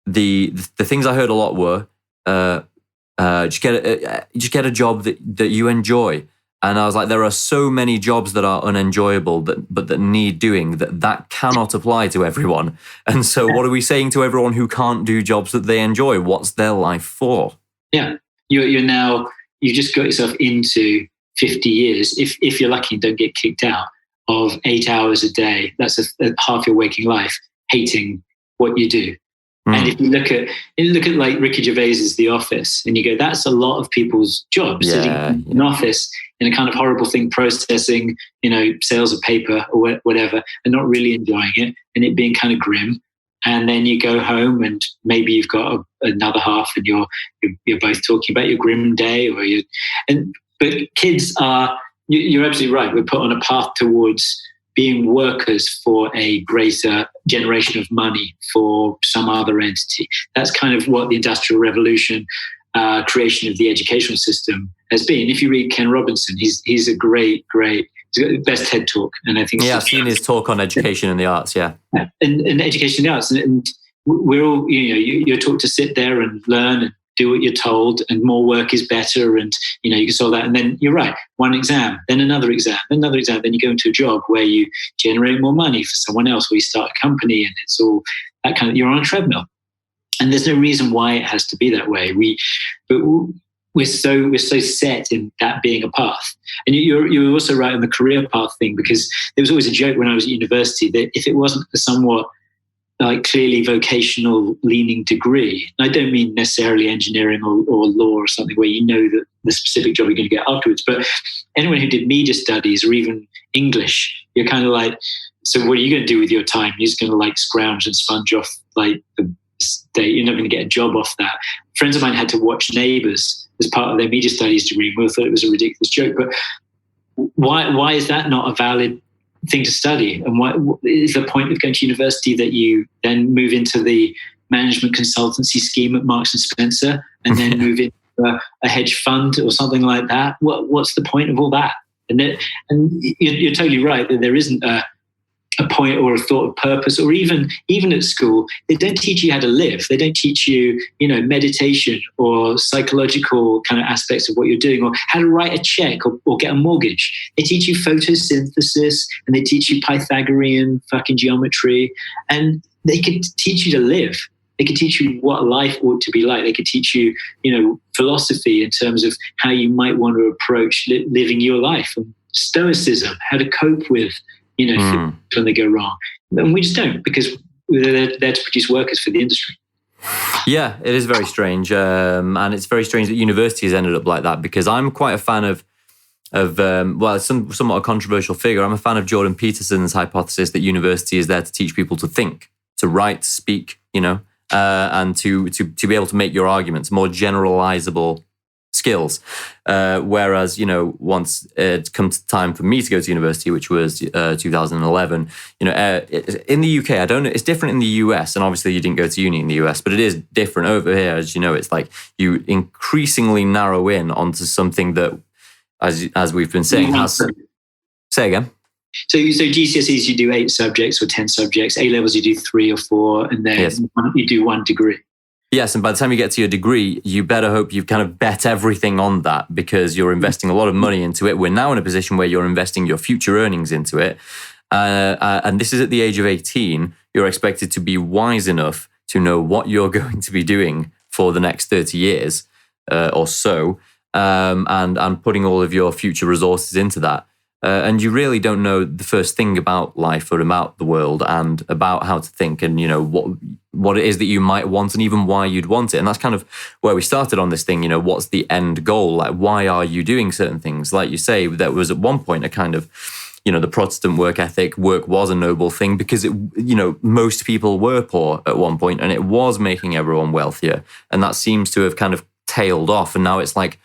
the things I heard a lot were just get a job that you enjoy. And I was like, there are so many jobs that are unenjoyable but that need doing, that cannot apply to everyone. And so what are we saying to everyone who can't do jobs that they enjoy? What's their life for? Yeah,
you just got yourself into 50 years, if you're lucky and don't get kicked out, of 8 hours a day. That's a half your waking life, hating what you do. And if you look at like Ricky Gervais's The Office, and you go, that's a lot of people's jobs, sitting in an office in a kind of horrible thing, processing, sales of paper or whatever, and not really enjoying it, and it being kind of grim. And then you go home, and maybe you've got another half, and you're both talking about your grim day, but kids are. You're absolutely right. We're put on a path towards being workers for a greater generation of money for some other entity. That's kind of what the Industrial Revolution, creation of the educational system has been. If you read Ken Robinson, he's a great, he's got the best TED talk. And I think
I've seen his talk on education and the arts, yeah.
And education and the arts. And we're all, you're taught to sit there and learn and do what you're told, and more work is better, and you can solve that. And then you're right, one exam, then another exam, then you go into a job where you generate more money for someone else, where you start a company, and it's all that kind of, you're on a treadmill. And there's no reason why it has to be that way. But we're so set in that being a path. And you're also right on the career path thing, because there was always a joke when I was at university that if it wasn't a somewhat like clearly vocational leaning degree. And I don't mean necessarily engineering or law or something where you know that the specific job you're going to get afterwards, but anyone who did media studies or even English, you're kind of like, so what are you going to do with your time? You're just going to like scrounge and sponge off like the state. You're not going to get a job off that. Friends of mine had to watch Neighbours as part of their media studies degree. We all thought it was a ridiculous joke, but why is that not a valid thing to study? And what is the point of going to university that you then move into the management consultancy scheme at Marks and Spencer and then move into a hedge fund or something like that? What's the point of all that? And you're totally right that there isn't a point or a thought of purpose, or even at school, they don't teach you how to live. They don't teach you, meditation or psychological kind of aspects of what you're doing, or how to write a check or get a mortgage. They teach you photosynthesis and they teach you Pythagorean fucking geometry, and they could teach you to live. They could teach you what life ought to be like. They could teach you, philosophy in terms of how you might want to approach living your life, and stoicism, how to cope with when they go wrong. And we just don't, because they're there to produce workers for the industry.
Yeah, it is very strange. And it's very strange that universities ended up like that, because I'm quite a fan of somewhat a controversial figure. I'm a fan of Jordan Peterson's hypothesis that university is there to teach people to think, to write, to speak, and to be able to make your arguments, more generalizable skills. Whereas, once it comes time for me to go to university, which was 2011, in the UK, I don't know, it's different in the US, and obviously you didn't go to uni in the US, but it is different over here. As you know, it's like you increasingly narrow in onto something that, as we've been saying, say again.
So GCSEs, you do 8 subjects or 10 subjects. A-levels, you do 3 or 4, and then you do 1 degree.
Yes, and by the time you get to your degree, you better hope you've kind of bet everything on that, because you're investing a lot of money into it. We're now in a position where you're investing your future earnings into it. And this is at the age of 18. You're expected to be wise enough to know what you're going to be doing for the next 30 years or so, and putting all of your future resources into that. And you really don't know the first thing about life or about the world and about how to think and, what it is that you might want and even why you'd want it. And that's kind of where we started on this thing, what's the end goal? Like, why are you doing certain things? Like you say, there was at one point a kind of, the Protestant work ethic. Work was a noble thing because most people were poor at one point and it was making everyone wealthier. And that seems to have kind of tailed off. And now it's like,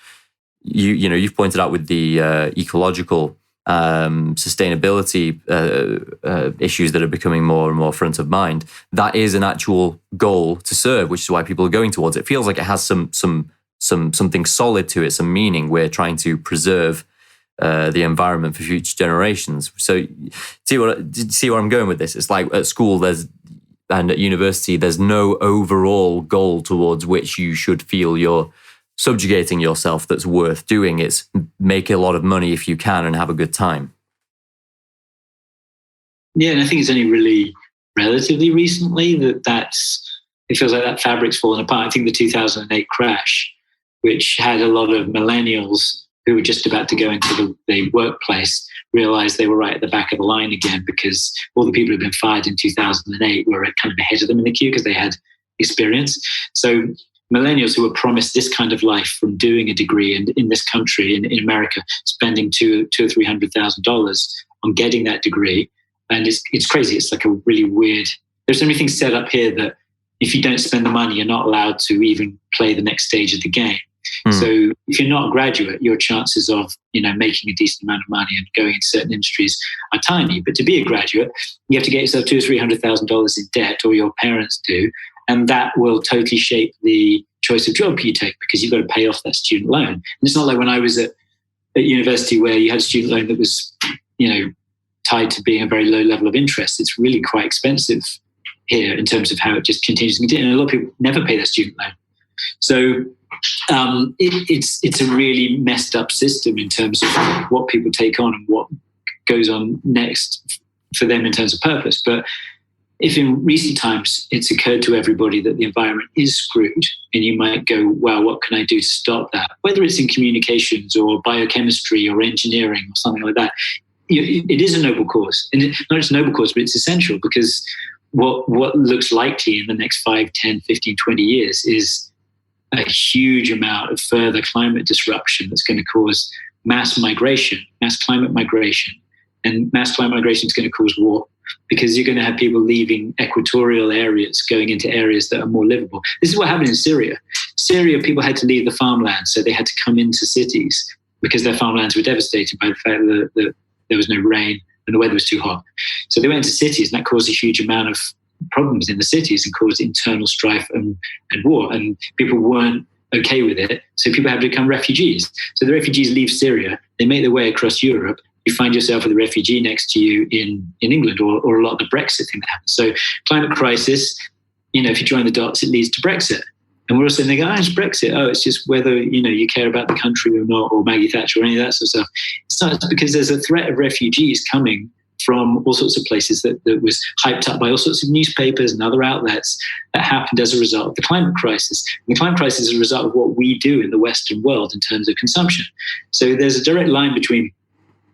you've pointed out with the ecological sustainability issues that are becoming more and more front of mind. That is an actual goal to serve, which is why people are going towards it. It feels like it has something solid to it, some meaning. We're trying to preserve the environment for future generations. So, see where I'm going with this? It's like at school, and at university, there's no overall goal towards which you should feel you're subjugating yourself that's worth doing. It's make a lot of money if you can and have a good time.
Yeah, and I think it's only really relatively recently that it feels like that fabric's fallen apart. I think the 2008 crash, which had a lot of millennials who were just about to go into the workplace, realized they were right at the back of the line again, because all the people who had been fired in 2008 were kind of ahead of them in the queue because they had experience. So millennials who were promised this kind of life from doing a degree in this country, in America, spending $200,000 or $300,000 on getting that degree. And it's crazy. It's like a really weird, there's so many things set up here that if you don't spend the money, you're not allowed to even play the next stage of the game. So if you're not a graduate, your chances of, making a decent amount of money and going into certain industries are tiny. But to be a graduate, you have to get yourself $200,000 or $300,000 in debt, or your parents do. And that will totally shape the choice of job you take, because you've got to pay off that student loan. And it's not like when I was at university where you had a student loan that was, tied to being a very low level of interest. It's really quite expensive here in terms of how it just continues to continue. And a lot of people never pay their student loan. So it's a really messed up system in terms of what people take on and what goes on next for them in terms of purpose. But if in recent times it's occurred to everybody that the environment is screwed, and you might go, well, what can I do to stop that? Whether it's in communications or biochemistry or engineering or something like that, it is a noble cause. And not just a noble cause, but it's essential, because what looks likely in the next 5, 10, 15, 20 years is a huge amount of further climate disruption that's going to cause mass climate migration. And mass climate migration is going to cause war, because you're going to have people leaving equatorial areas, going into areas that are more livable. This is what happened in Syria. Syria, people had to leave the farmlands, so they had to come into cities because their farmlands were devastated by the fact that there was no rain and the weather was too hot. So they went into cities, and that caused a huge amount of problems in the cities and caused internal strife and war. And people weren't okay with it, so people had to become refugees. So the refugees leave Syria, they make their way across Europe. You find yourself with a refugee next to you in England, or a lot of the Brexit thing that happened. So climate crisis, if you join the dots, it leads to Brexit. And we're also thinking, it's Brexit. It's just whether, you care about the country or not, or Maggie Thatcher or any of that sort of stuff. It's not, because there's a threat of refugees coming from all sorts of places that was hyped up by all sorts of newspapers and other outlets, that happened as a result of the climate crisis. And the climate crisis is a result of what we do in the Western world in terms of consumption. So there's a direct line between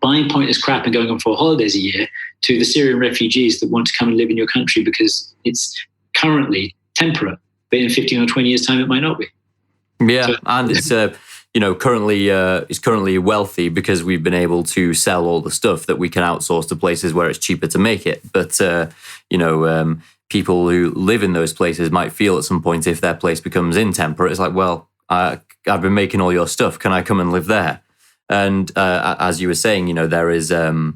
buying pointless crap and going on 4 holidays a year to the Syrian refugees that want to come and live in your country because it's currently temperate, but in 15 or 20 years' time, it might not be.
Yeah, so, and it's currently wealthy because we've been able to sell all the stuff that we can outsource to places where it's cheaper to make it. But people who live in those places might feel at some point, if their place becomes intemperate, it's like, well, I've been making all your stuff. Can I come and live there? And as you were saying, there is a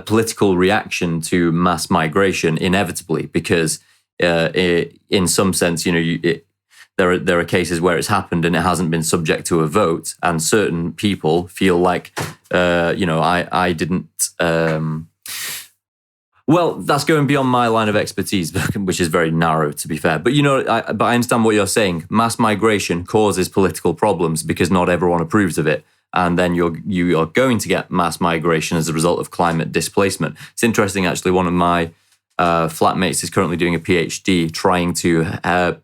political reaction to mass migration inevitably, because in some sense, there are cases where it's happened and it hasn't been subject to a vote, and certain people feel like, I didn't. Well, that's going beyond my line of expertise, which is very narrow, to be fair. But but I understand what you're saying. Mass migration causes political problems because not everyone approves of it, and then you are going to get mass migration as a result of climate displacement. It's interesting, actually. One of my flatmates is currently doing a PhD trying to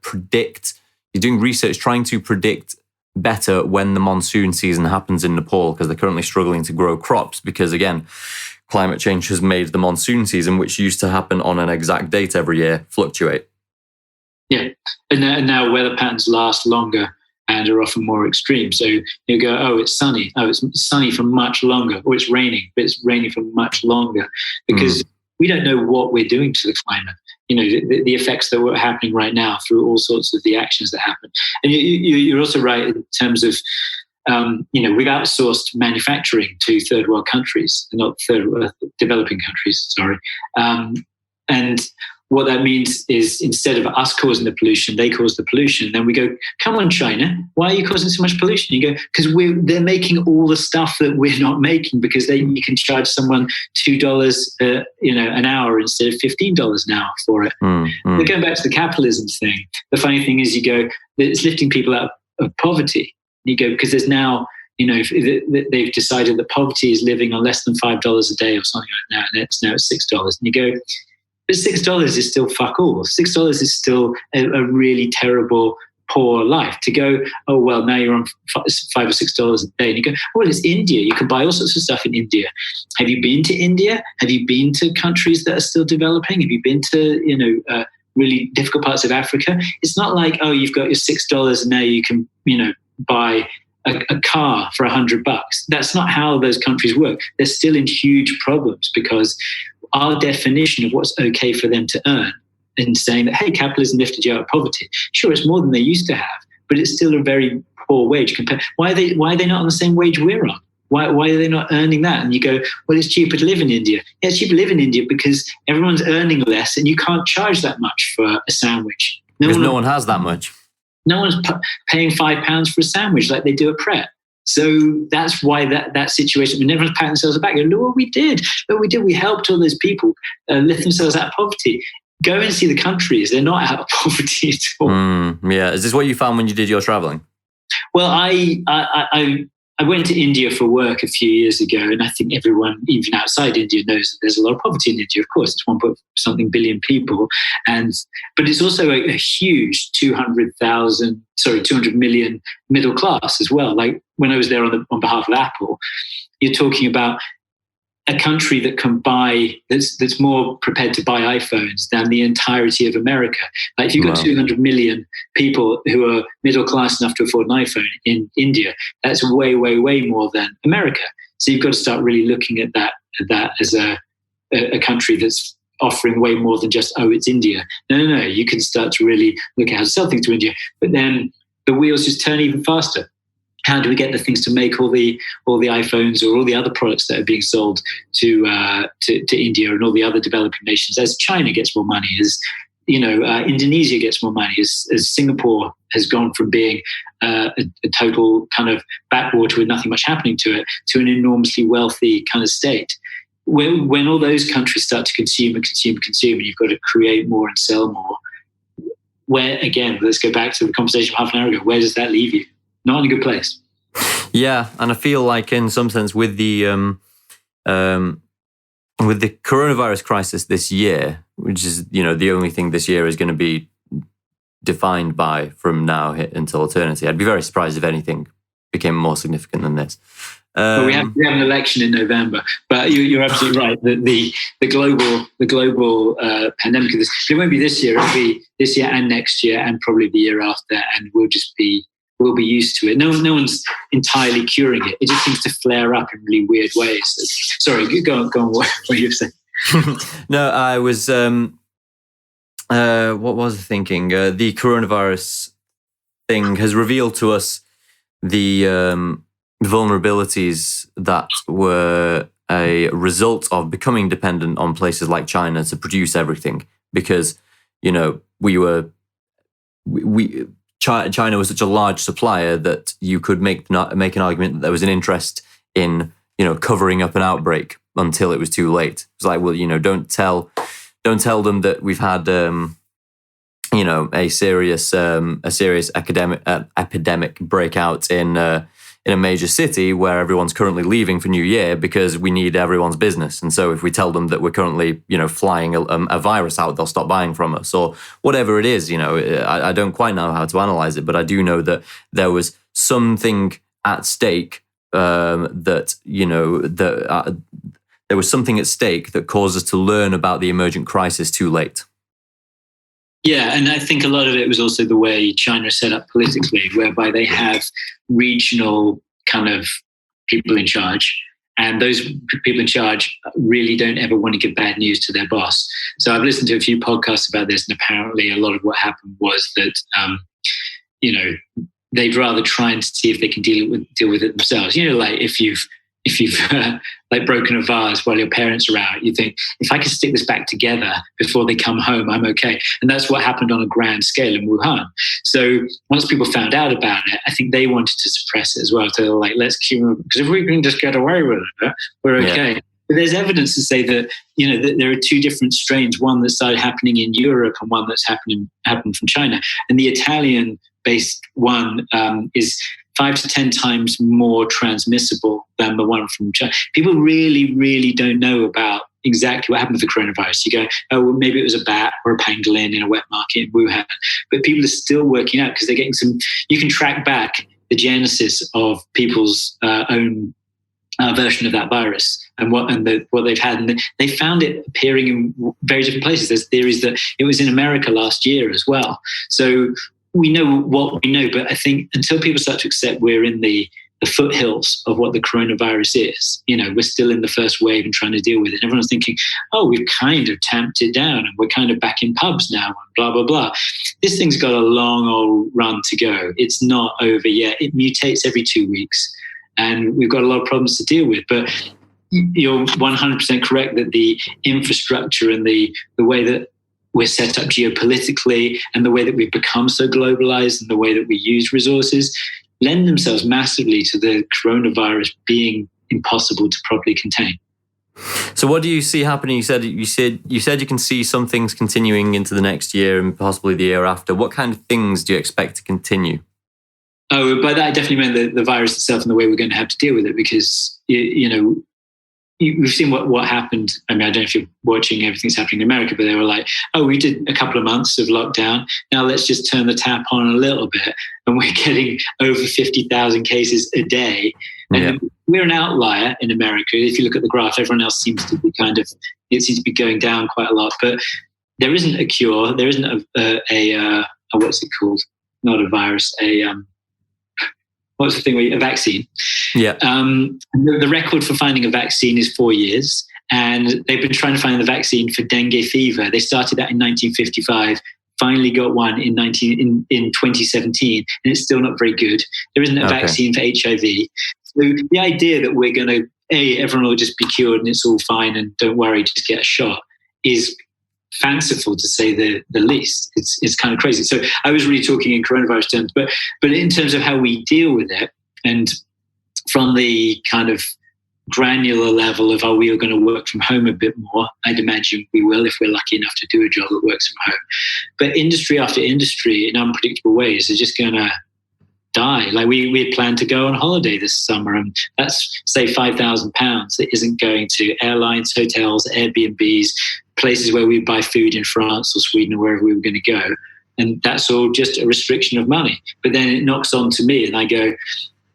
predict. He's doing research trying to predict better when the monsoon season happens in Nepal, because they're currently struggling to grow crops because, again, climate change has made the monsoon season, which used to happen on an exact date every year, fluctuate.
Yeah, and now weather patterns last longer and are often more extreme. So you go, it's sunny. It's sunny for much longer. Or it's raining, but it's raining for much longer, because we don't know what we're doing to the climate. The effects that were happening right now through all sorts of the actions that happen. And you're also right in terms of, we've outsourced manufacturing to third world countries, not developing countries, sorry. And what that means is, instead of us causing the pollution, they cause the pollution. Then we go, come on, China, why are you causing so much pollution? You go, because they're making all the stuff that we're not making, because you can charge someone $2 an hour instead of $15 an hour for it. But going back to the capitalism thing, the funny thing is, you go, it's lifting people out of poverty. You go, because there's now, they've decided that poverty is living on less than $5 a day or something like that, and it's now at $6. And you go, but $6 is still fuck all. $6 is still a really terrible, poor life. To go, now you're on $5 or $6 a day. And you go, it's India. You can buy all sorts of stuff in India. Have you been to India? Have you been to countries that are still developing? Have you been to, really difficult parts of Africa? It's not like, you've got your $6 and now you can, buy a car for $100. That's not how those countries work. They're still in huge problems, because our definition of what's okay for them to earn, in saying that, hey, capitalism lifted you out of poverty. Sure, it's more than they used to have, but it's still a very poor wage. Why are they not on the same wage we're on? Why are they not earning that? And you go, it's cheaper to live in India. Yeah, it's cheaper to live in India because everyone's earning less and you can't charge that much for a sandwich.
Because no one has that much.
No one's paying £5 for a sandwich like they do at Pret. So that's why that situation, when everyone's patting themselves on the back, look what we did. We helped all those people lift themselves out of poverty. Go and see the countries. They're not out of poverty at all.
Yeah. Is this what you found when you did your traveling?
Well, I went to India for work a few years ago, and I think everyone, even outside India, knows that there's a lot of poverty in India. Of course, it's 1.something billion people, but it's also a huge 200 million middle class as well. Like when I was there on behalf of Apple, you're talking about a country that can buy, that's more prepared to buy iPhones than the entirety of America. Like if you've got 200 million people who are middle class enough to afford an iPhone in India, that's way, way, way more than America. So you've got to start really looking at that as a country that's offering way more than just, oh, it's India. No. You can start to really look at how to sell things to India, but then the wheels just turn even faster. How do we get the things to make all the iPhones or all the other products that are being sold to India and all the other developing nations? As China gets more money, as Indonesia gets more money, as Singapore has gone from being a total kind of backwater with nothing much happening to it to an enormously wealthy kind of state. When all those countries start to consume, and you've got to create more and sell more. Where again, let's go back to the conversation half an hour ago. Where does that leave you? Not in a good place.
Yeah, and I feel like in some sense with the coronavirus crisis this year, which is the only thing this year is going to be defined by from now until eternity. I'd be very surprised if anything became more significant than this.
But we have an election in November. But you're absolutely right. The global pandemic of this, it won't be this year. It'll be this year and next year and probably the year after, and we'll be used to it. No one's entirely curing it. It just seems to flare up in really weird ways. Sorry, go on. What you were saying?
No, I was. What was I thinking? The coronavirus thing has revealed to us the vulnerabilities that were a result of becoming dependent on places like China to produce everything, because China was such a large supplier that you could make an argument that there was an interest in covering up an outbreak until it was too late. It's like, well, don't tell them that we've had a serious epidemic breakout in a major city where everyone's currently leaving for New Year because we need everyone's business. And so if we tell them that we're currently, flying a virus out, they'll stop buying from us or whatever it is. I don't quite know how to analyze it, but I do know that there was something at stake there was something at stake that caused us to learn about the emergent crisis too late.
Yeah, and I think a lot of it was also the way China is set up politically, whereby they have regional kind of people in charge, and those people in charge really don't ever want to give bad news to their boss. So I've listened to a few podcasts about this, and apparently a lot of what happened was that, they'd rather try and see if they can deal with it themselves. Like if you've like broken a vase while your parents are out, you think, if I can stick this back together before they come home, I'm okay. And that's what happened on a grand scale in Wuhan. So once people found out about it, I think they wanted to suppress it as well. So like, let's keep it, because if we can just get away with it, we're okay. Yeah. But there's evidence to say that, that there are two different strains, one that started happening in Europe and one that's happened from China. And the Italian-based one is 5 to 10 times more transmissible than the one from China. People really, really don't know about exactly what happened with the coronavirus. You go, oh, well, maybe it was a bat or a pangolin in a wet market in Wuhan. But people are still working out because they're getting you can track back the genesis of people's own version of that virus and what they've had. And they found it appearing in very different places. There's theories that it was in America last year as well. So we know what we know, but I think until people start to accept we're in the foothills of what the coronavirus is, we're still in the first wave and trying to deal with it. And everyone's thinking, oh, we've kind of tamped it down and we're kind of back in pubs now, and blah, blah, blah. This thing's got a long old run to go. It's not over yet. It mutates every 2 weeks and we've got a lot of problems to deal with. But you're 100% correct that the infrastructure and the way that we're set up geopolitically and the way that we've become so globalized and the way that we use resources lend themselves massively to the coronavirus being impossible to properly contain.
So what do you see happening? You said you can see some things continuing into the next year and possibly the year after. What kind of things do you expect to continue?
Oh, by that I definitely meant the virus itself and the way we're going to have to deal with it, because we've seen what happened. I mean, I don't know if you're watching everything's happening in America, but they were like, oh, we did a couple of months of lockdown. Now let's just turn the tap on a little bit. And we're getting over 50,000 cases a day. And we're an outlier in America. If you look at the graph, everyone else seems to be it seems to be going down quite a lot. But there isn't a cure. There isn't a what's it called? Not a virus, what's the thing a vaccine.
Yeah.
The record for finding a vaccine is 4 years, and they've been trying to find the vaccine for dengue fever. They started that in 1955, finally got one in 2017, and it's still not very good. There isn't a vaccine for HIV. So the idea that we're going to, everyone will just be cured and it's all fine and don't worry, just get a shot, is fanciful to say the least. It's kind of crazy. So I was really talking in coronavirus terms, but in terms of how we deal with it, and from the kind of granular level of, are we going to work from home a bit more? I'd imagine we will if we're lucky enough to do a job that works from home. But industry after industry in unpredictable ways are just going to die. Like we had planned to go on holiday this summer, and that's, say, £5,000 that isn't going to airlines, hotels, Airbnbs, places where we buy food in France or Sweden or wherever we were going to go. And that's all just a restriction of money. But then it knocks on to me and I go,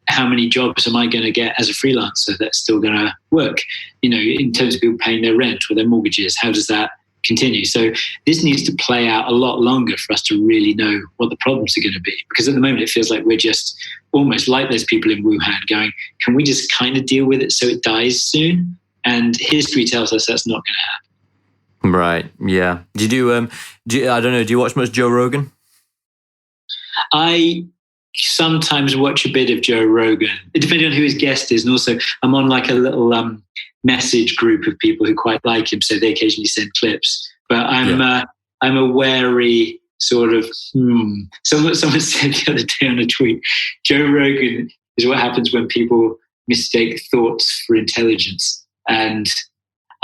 how many jobs am I going to get as a freelancer that's still going to work? You know, in terms of people paying their rent or their mortgages, how does that continue? So this needs to play out a lot longer for us to really know what the problems are going to be. Because at the moment it feels like we're just almost like those people in Wuhan going, can we just kind of deal with it so it dies soon? And history tells us that's not going to happen.
Right. Yeah. I don't know, do you watch much Joe Rogan?
I sometimes watch a bit of Joe Rogan, depending on who his guest is. And also I'm on like a little message group of people who quite like him. So they occasionally send clips, but I'm a wary sort of, Someone said the other day on a tweet, Joe Rogan is what happens when people mistake thoughts for intelligence. And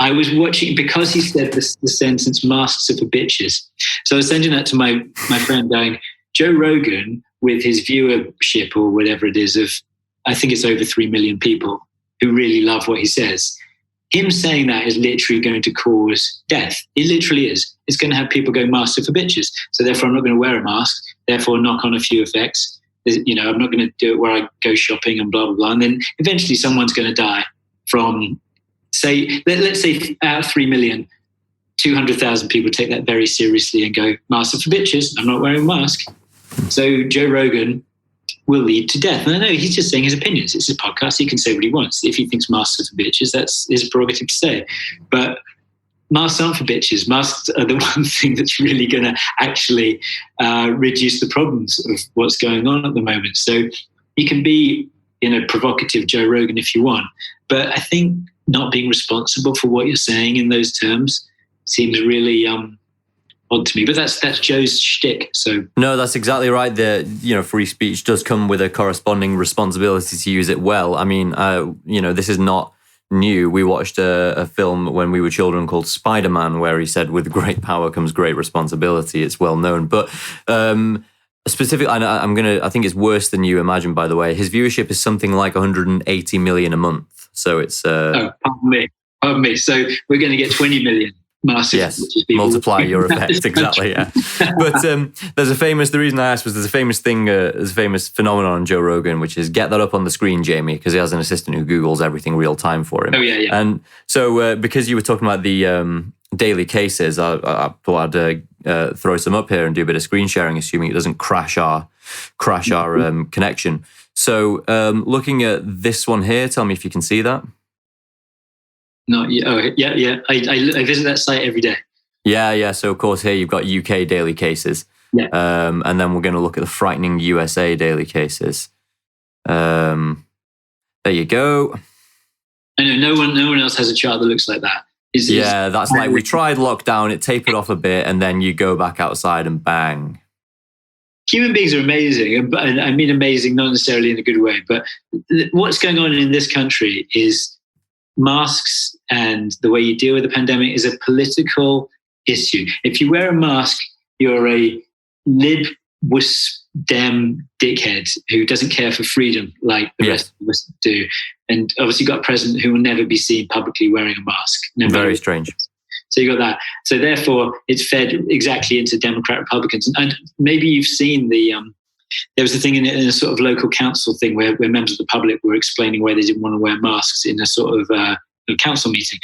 I was watching, because he said the sentence, masks are for bitches. So I was sending that to my friend going, Joe Rogan, with his viewership or whatever it is of, I think it's over 3 million people who really love what he says. Him saying that is literally going to cause death. It literally is. It's going to have people go, masks are for bitches. So therefore I'm not going to wear a mask. Therefore knock on a few effects. You know, I'm not going to do it where I go shopping and blah, blah, blah. And then eventually someone's going to die from, say, let's say out of 3 million, 200,000 people take that very seriously and go, masks are for bitches. I'm not wearing a mask. So Joe Rogan will lead to death. And I know he's just saying his opinions. It's his podcast. He can say what he wants. If he thinks masks are for bitches, that's his prerogative to say. But masks aren't for bitches. Masks are the one thing that's really going to actually reduce the problems of what's going on at the moment. So you can be, provocative Joe Rogan if you want. But I think not being responsible for what you're saying in those terms seems really odd to me, but that's Joe's shtick. So
no, that's exactly right. Free speech does come with a corresponding responsibility to use it well. I mean, this is not new. We watched a film when we were children called Spider-Man, where he said, "With great power comes great responsibility." It's well known, but specifically, I think it's worse than you imagine. By the way, his viewership is something like 180 million a month. So it's
pardon me. So we're going to get 20 million. Massive,
yes, multiply your effect, exactly, yeah. But the reason I asked was there's a famous phenomenon on Joe Rogan, which is get that up on the screen, Jamie, because he has an assistant who Googles everything real time for him.
Oh, yeah.
And so because you were talking about the daily cases, I thought I'd throw some up here and do a bit of screen sharing, assuming it doesn't crash our connection. So looking at this one here, tell me if you can see that.
Not yet. Oh, yeah. I visit that site every day.
Yeah. So of course here you've got UK daily cases.
Yeah.
And then we're going to look at the frightening USA daily cases. There you go.
I know no one else has a chart that looks like that.
That's like we tried lockdown, it tapered off a bit, and then you go back outside and bang.
Human beings are amazing, and I mean amazing, not necessarily in a good way. But what's going on in this country is masks and the way you deal with the pandemic is a political issue. If you wear a mask, you're a lib wuss dem dickhead who doesn't care for freedom like the rest of us do. And obviously, you've got a president who will never be seen publicly wearing a mask.
Very strange.
So you got that. So therefore, it's fed exactly into Democrat Republicans. And maybe you've seen there was a thing in a sort of local council thing where members of the public were explaining why they didn't want to wear masks in a sort of council meeting.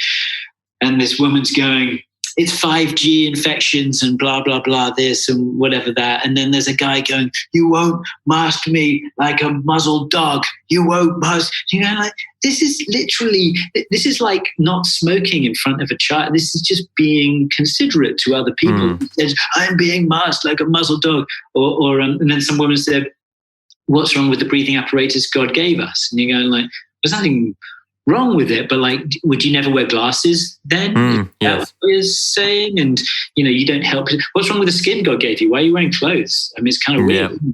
And this woman's going, it's 5G infections and blah, blah, blah, this and whatever that. And then there's a guy going, you won't mask me like a muzzled dog. You won't mask. You know, like, this is like not smoking in front of a child. This is just being considerate to other people. Says, I'm being masked like a muzzled dog. And then some woman said, what's wrong with the breathing apparatus God gave us? And you're going like, there's nothing wrong with it, but like, would you never wear glasses then?
Yes.
What you're saying, and you don't help. What's wrong with the skin God gave you? Why are you wearing clothes? I mean, it's kind of weird. Yeah.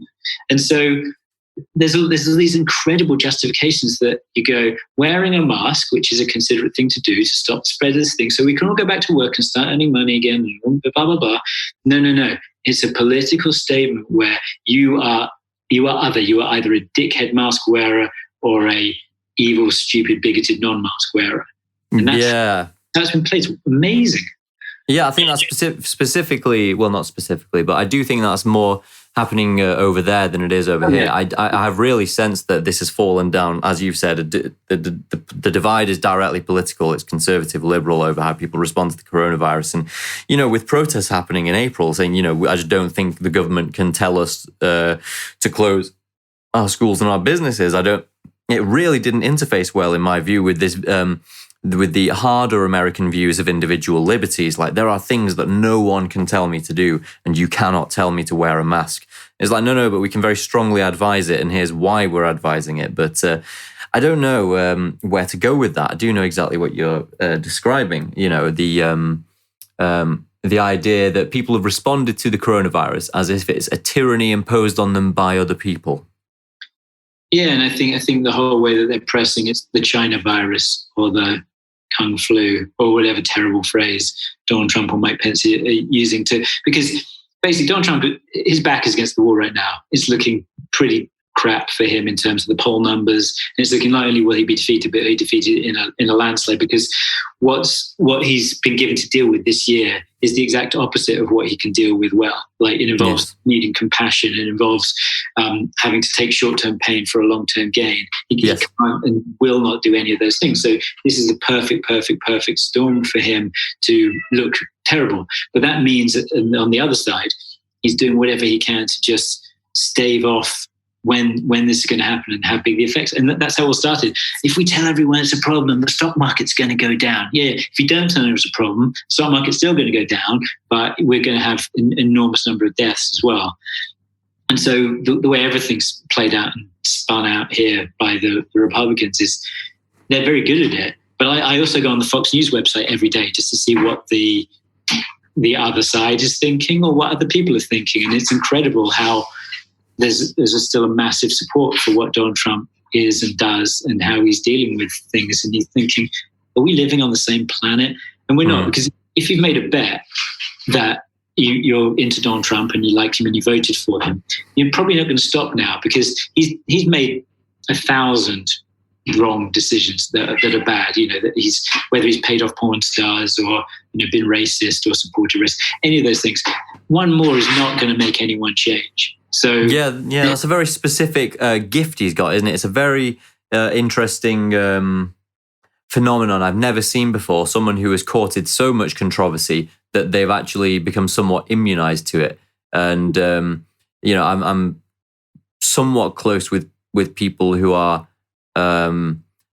And so there's these incredible justifications that you go, wearing a mask, which is a considerate thing to do to stop the spread of this thing, so we can all go back to work and start earning money again. Blah blah blah. No. It's a political statement where you are other. You are either a dickhead mask wearer or a evil, stupid, bigoted non-mask wearer. And that's been played. It's amazing.
Yeah, I think that's specifically, well, not specifically, but I do think that's more happening over there than it is over here. I have really sensed that this has fallen down, as you've said, the divide is directly political. It's conservative, liberal over how people respond to the coronavirus. And, with protests happening in April saying, I just don't think the government can tell us to close our schools and our businesses. It really didn't interface well, in my view, with this, with the harder American views of individual liberties. Like, there are things that no one can tell me to do, and you cannot tell me to wear a mask. It's like, no, but we can very strongly advise it, and here's why we're advising it. But I don't know where to go with that. I do know exactly what you're describing. The idea that people have responded to the coronavirus as if it's a tyranny imposed on them by other people.
Yeah, and I think the whole way that they're pressing it's the China virus or the Kung flu or whatever terrible phrase Donald Trump or Mike Pence are using because basically Donald Trump, his back is against the wall right now. It's looking pretty crap for him in terms of the poll numbers. And it's looking not only will he be defeated, but he'll be defeated in a landslide, because what he's been given to deal with this year is the exact opposite of what he can deal with well. Like, it involves needing compassion. It involves having to take short-term pain for a long-term gain. He can't and will not do any of those things. So this is a perfect storm for him to look terrible. But that means that on the other side, he's doing whatever he can to just stave off when this is going to happen and how big the effects. And that's how it all started. If we tell everyone it's a problem, the stock market's going to go down. Yeah, if you don't tell them it's a problem, the stock market's still going to go down, but we're going to have an enormous number of deaths as well. And so the way everything's played out and spun out here by the Republicans is they're very good at it. But I also go on the Fox News website every day just to see what the other side is thinking or what other people are thinking. And it's incredible how there's still a massive support for what Donald Trump is and does and how he's dealing with things. And he's thinking, are we living on the same planet? And we're not, because if you've made a bet that you're into Donald Trump and you liked him and you voted for him, you're probably not going to stop now, because he's made 1,000 wrong decisions that are bad. That whether he's paid off porn stars or been racist or supported race, any of those things. One more is not going to make anyone change. So
yeah, that's a very specific gift he's got, isn't it? It's a very interesting phenomenon I've never seen before. Someone who has courted so much controversy that they've actually become somewhat immunized to it. And I'm somewhat close with people who are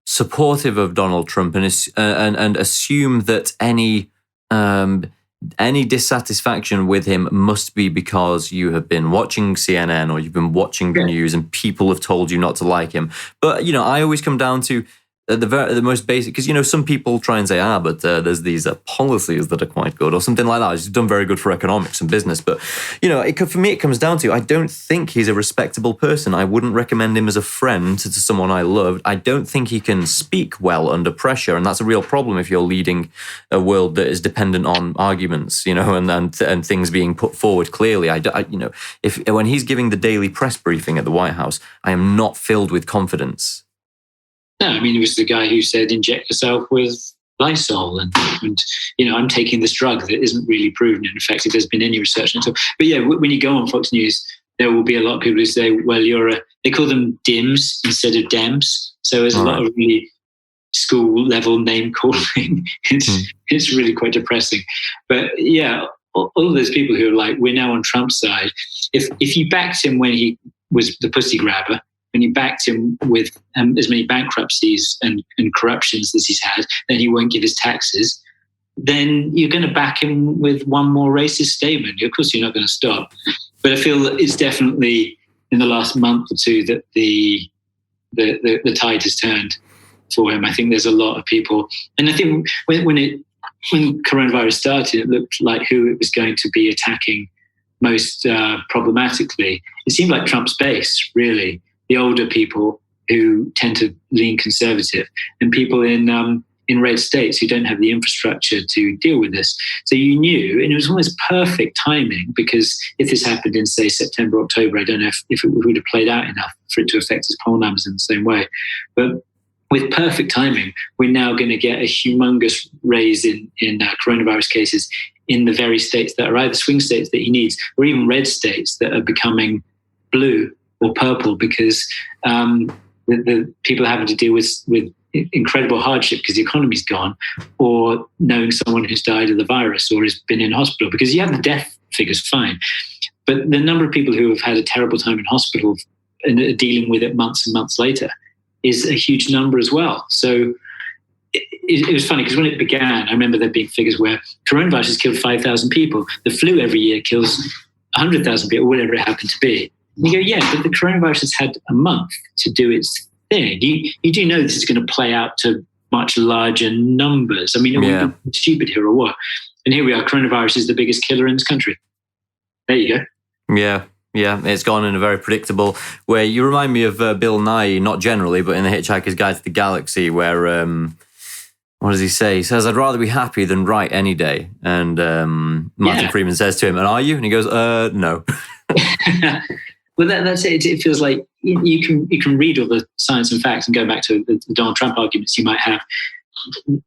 supportive of Donald Trump and assume that any dissatisfaction with him must be because you have been watching CNN or you've been watching the news and people have told you not to like him. But, I always come down to the most basic, because, some people try and say, but there's these policies that are quite good or something like that. He's done very good for economics and business. But, for me, it comes down to, I don't think he's a respectable person. I wouldn't recommend him as a friend to someone I loved. I don't think he can speak well under pressure. And that's a real problem if you're leading a world that is dependent on arguments, and things being put forward clearly. When he's giving the daily press briefing at the White House, I am not filled with confidence.
No, I mean, it was the guy who said, inject yourself with Lysol and I'm taking this drug that isn't really proven and effective. There's been any research into it. But yeah, when you go on Fox News, there will be a lot of people who say, well, they call them DIMS instead of DEMS. So there's a lot of really school level name calling. It's really quite depressing. But yeah, all of those people who are like, we're now on Trump's side. If you backed him when he was the pussy grabber, when you backed him with as many bankruptcies and corruptions as he's had, then he won't give his taxes, then you're going to back him with one more racist statement. Of course, you're not going to stop. But I feel that it's definitely in the last month or two that the tide has turned for him. I think there's a lot of people. And I think when coronavirus started, it looked like who it was going to be attacking most problematically. It seemed like Trump's base, really. The older people who tend to lean conservative, and people in red states who don't have the infrastructure to deal with this. So you knew, and it was almost perfect timing, because if this happened in, say, September, October, I don't know if it would have played out enough for it to affect his poll numbers in the same way. But with perfect timing, we're now going to get a humongous raise in coronavirus cases in the very states that are either swing states that he needs, or even red states that are becoming blue or purple, because the people are having to deal with incredible hardship because the economy's gone, or knowing someone who's died of the virus or has been in hospital. Because you have the death figures, fine, but the number of people who have had a terrible time in hospital and are dealing with it months and months later is a huge number as well. So it was funny, because when it began, I remember there being figures where coronavirus has killed 5,000 people. The flu every year kills 100,000 people, whatever it happened to be. And you go, yeah, but the coronavirus has had a month to do its thing. You do know this is going to play out to much larger numbers. I mean, are we stupid here or what? And here we are, coronavirus is the biggest killer in this country. There you go.
Yeah, it's gone in a very predictable way. You remind me of Bill Nye, not generally, but in The Hitchhiker's Guide to the Galaxy, where, what does he say? He says, I'd rather be happy than right any day. And Martin Freeman says to him, and are you? And he goes, no.
Well, that's it. It feels like you can read all the science and facts and go back to the Donald Trump arguments you might have.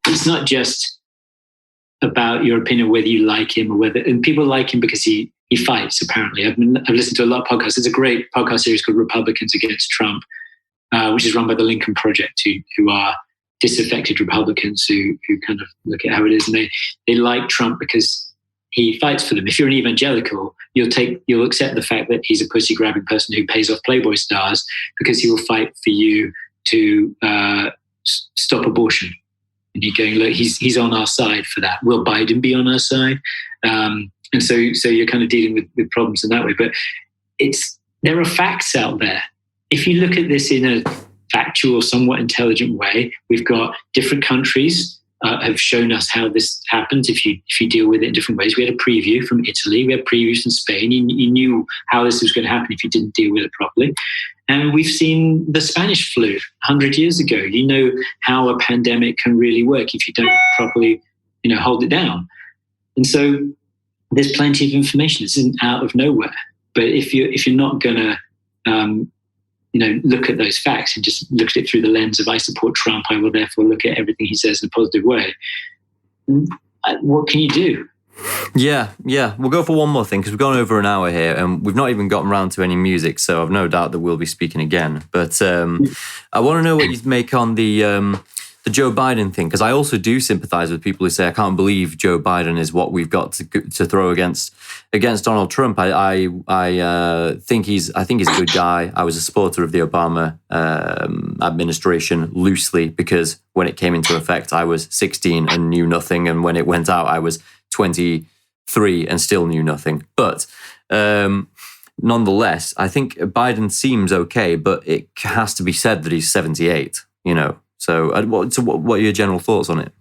It's not just about your opinion, whether you like him or whether, and people like him because he fights, apparently. I've listened to a lot of podcasts. There's a great podcast series called Republicans Against Trump, which is run by the Lincoln Project, who are disaffected Republicans who kind of look at how it is. And they like Trump because he fights for them. If you're an evangelical, you'll accept the fact that he's a pussy-grabbing person who pays off Playboy stars, because he will fight for you to stop abortion. And you're going, look, he's on our side for that. Will Biden be on our side? And so you're kind of dealing with problems in that way. But there are facts out there. If you look at this in a factual, somewhat intelligent way, we've got different countries have shown us how this happens if you deal with it in different ways. We had a preview from Italy. We had previews from Spain. You knew how this was going to happen if you didn't deal with it properly. And we've seen the Spanish flu 100 years ago. You know how a pandemic can really work if you don't properly, hold it down. And so there's plenty of information. This isn't out of nowhere. But if you're not going to look at those facts and just look at it through the lens of I support Trump, I will therefore look at everything he says in a positive way, what can you do?
Yeah. We'll go for one more thing, because we've gone over an hour here and we've not even gotten around to any music, so I've no doubt that we'll be speaking again. But I want to know what you make on the Joe Biden thing, because I also do sympathize with people who say, I can't believe Joe Biden is what we've got to throw against Donald Trump. I think he's a good guy. I was a supporter of the Obama administration loosely, because when it came into effect, I was 16 and knew nothing. And when it went out, I was 23 and still knew nothing. But nonetheless, I think Biden seems okay, but it has to be said that he's 78, So what are your general thoughts on it?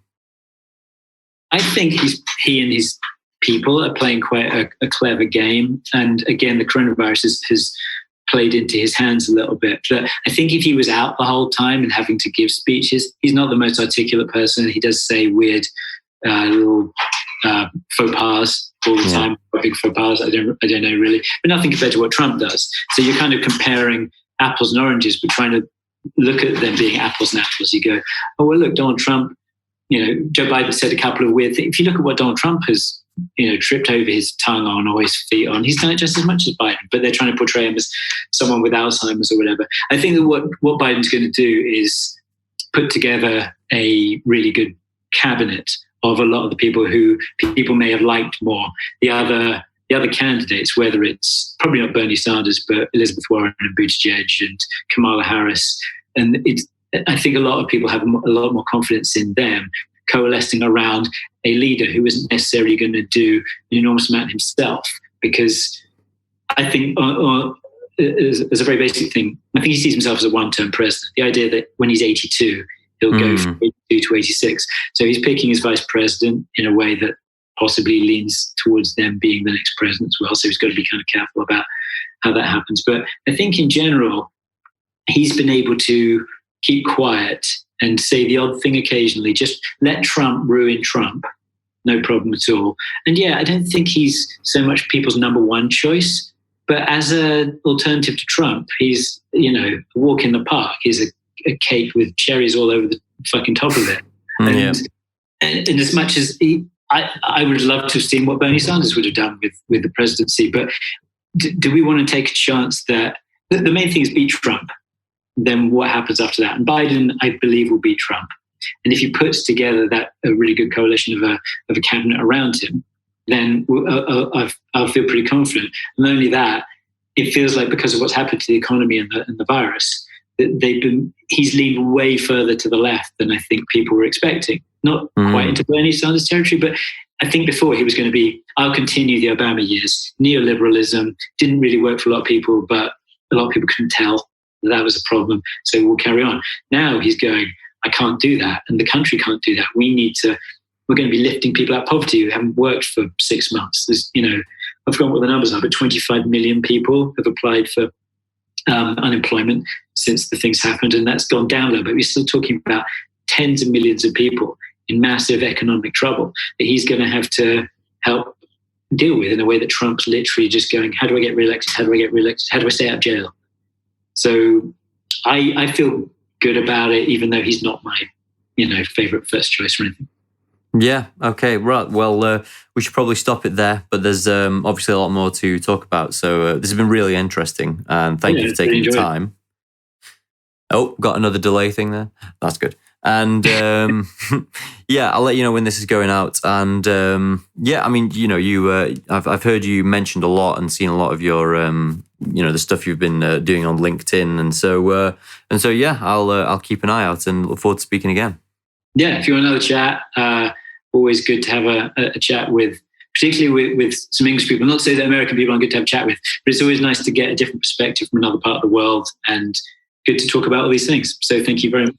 I think he and his people are playing quite a clever game. And again, the coronavirus has played into his hands a little bit. But I think if he was out the whole time and having to give speeches, he's not the most articulate person. He does say weird little faux pas all the time. Big faux pas, I don't know really. But nothing compared to what Trump does. So you're kind of comparing apples and oranges, but trying to look at them being apples and apples. You go, oh, well, look, Donald Trump, Joe Biden said a couple of weird things. If you look at what Donald Trump has, tripped over his tongue on or his feet on, he's done it just as much as Biden, but they're trying to portray him as someone with Alzheimer's or whatever. I think that what Biden's going to do is put together a really good cabinet of a lot of the people who people may have liked more. The other candidates, whether it's probably not Bernie Sanders, but Elizabeth Warren and Buttigieg and Kamala Harris. And I think a lot of people have a lot more confidence in them coalescing around a leader who isn't necessarily going to do an enormous amount himself. Because I think, as a very basic thing, I think he sees himself as a one-term president. The idea that when he's 82, he'll go from 82 to 86. So he's picking his vice president in a way that possibly leans towards them being the next president as well. So he's got to be kind of careful about how that happens. But I think in general, he's been able to keep quiet and say the odd thing occasionally, just let Trump ruin Trump. No problem at all. And yeah, I don't think he's so much people's number one choice, but as an alternative to Trump, he's, a walk in the park. He's a cake with cherries all over the fucking top of it. And as much as I would love to have seen what Bernie Sanders would have done with the presidency, but do we want to take a chance that the main thing is beat Trump? Then what happens after that? And Biden, I believe, will beat Trump. And if he puts together a really good coalition of a cabinet around him, then I'll feel pretty confident. And not only that, it feels like because of what's happened to the economy and the virus, that he's leaned way further to the left than I think people were expecting. Not quite into Bernie Sanders territory, but I think before he was going to be, I'll continue the Obama years. Neoliberalism didn't really work for a lot of people, but a lot of people couldn't tell that was a problem, so we'll carry on. Now he's going, I can't do that, and the country can't do that. We're going to be lifting people out of poverty who haven't worked for 6 months. There's, I've forgotten what the numbers are, but 25 million people have applied for unemployment since the things happened, and that's gone down a little bit. We're still talking about tens of millions of people in massive economic trouble that he's going to have to help deal with in a way that Trump's literally just going, how do I get reelected? How do I get reelected? How do I stay out of jail? So I feel good about it, even though he's not my, favorite first choice or anything.
Yeah. Okay. Right. Well, we should probably stop it there. But there's obviously a lot more to talk about. So this has been really interesting, and thank you for taking the time. Oh, got another delay thing there. That's good. And yeah, I'll let you know when this is going out. And yeah, I mean, I've heard you mentioned a lot and seen a lot of your the stuff you've been doing on LinkedIn, and so yeah, I'll keep an eye out and look forward to speaking again.
Yeah, if you want another chat, always good to have a chat with, particularly with some English people. Not to say that American people aren't good to have a chat with, but it's always nice to get a different perspective from another part of the world, and good to talk about all these things. So thank you very much.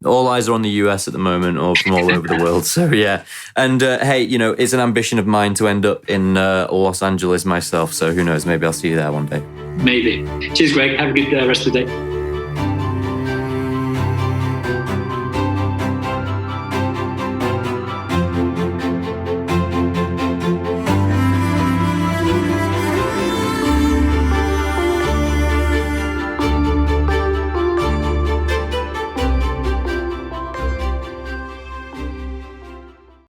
All eyes are on the US at the moment, or from all over the world. So yeah, and hey, it's an ambition of mine to end up in Los Angeles myself. So who knows? Maybe I'll see you there one day.
Maybe. Cheers, Greg. Have a good rest of the day.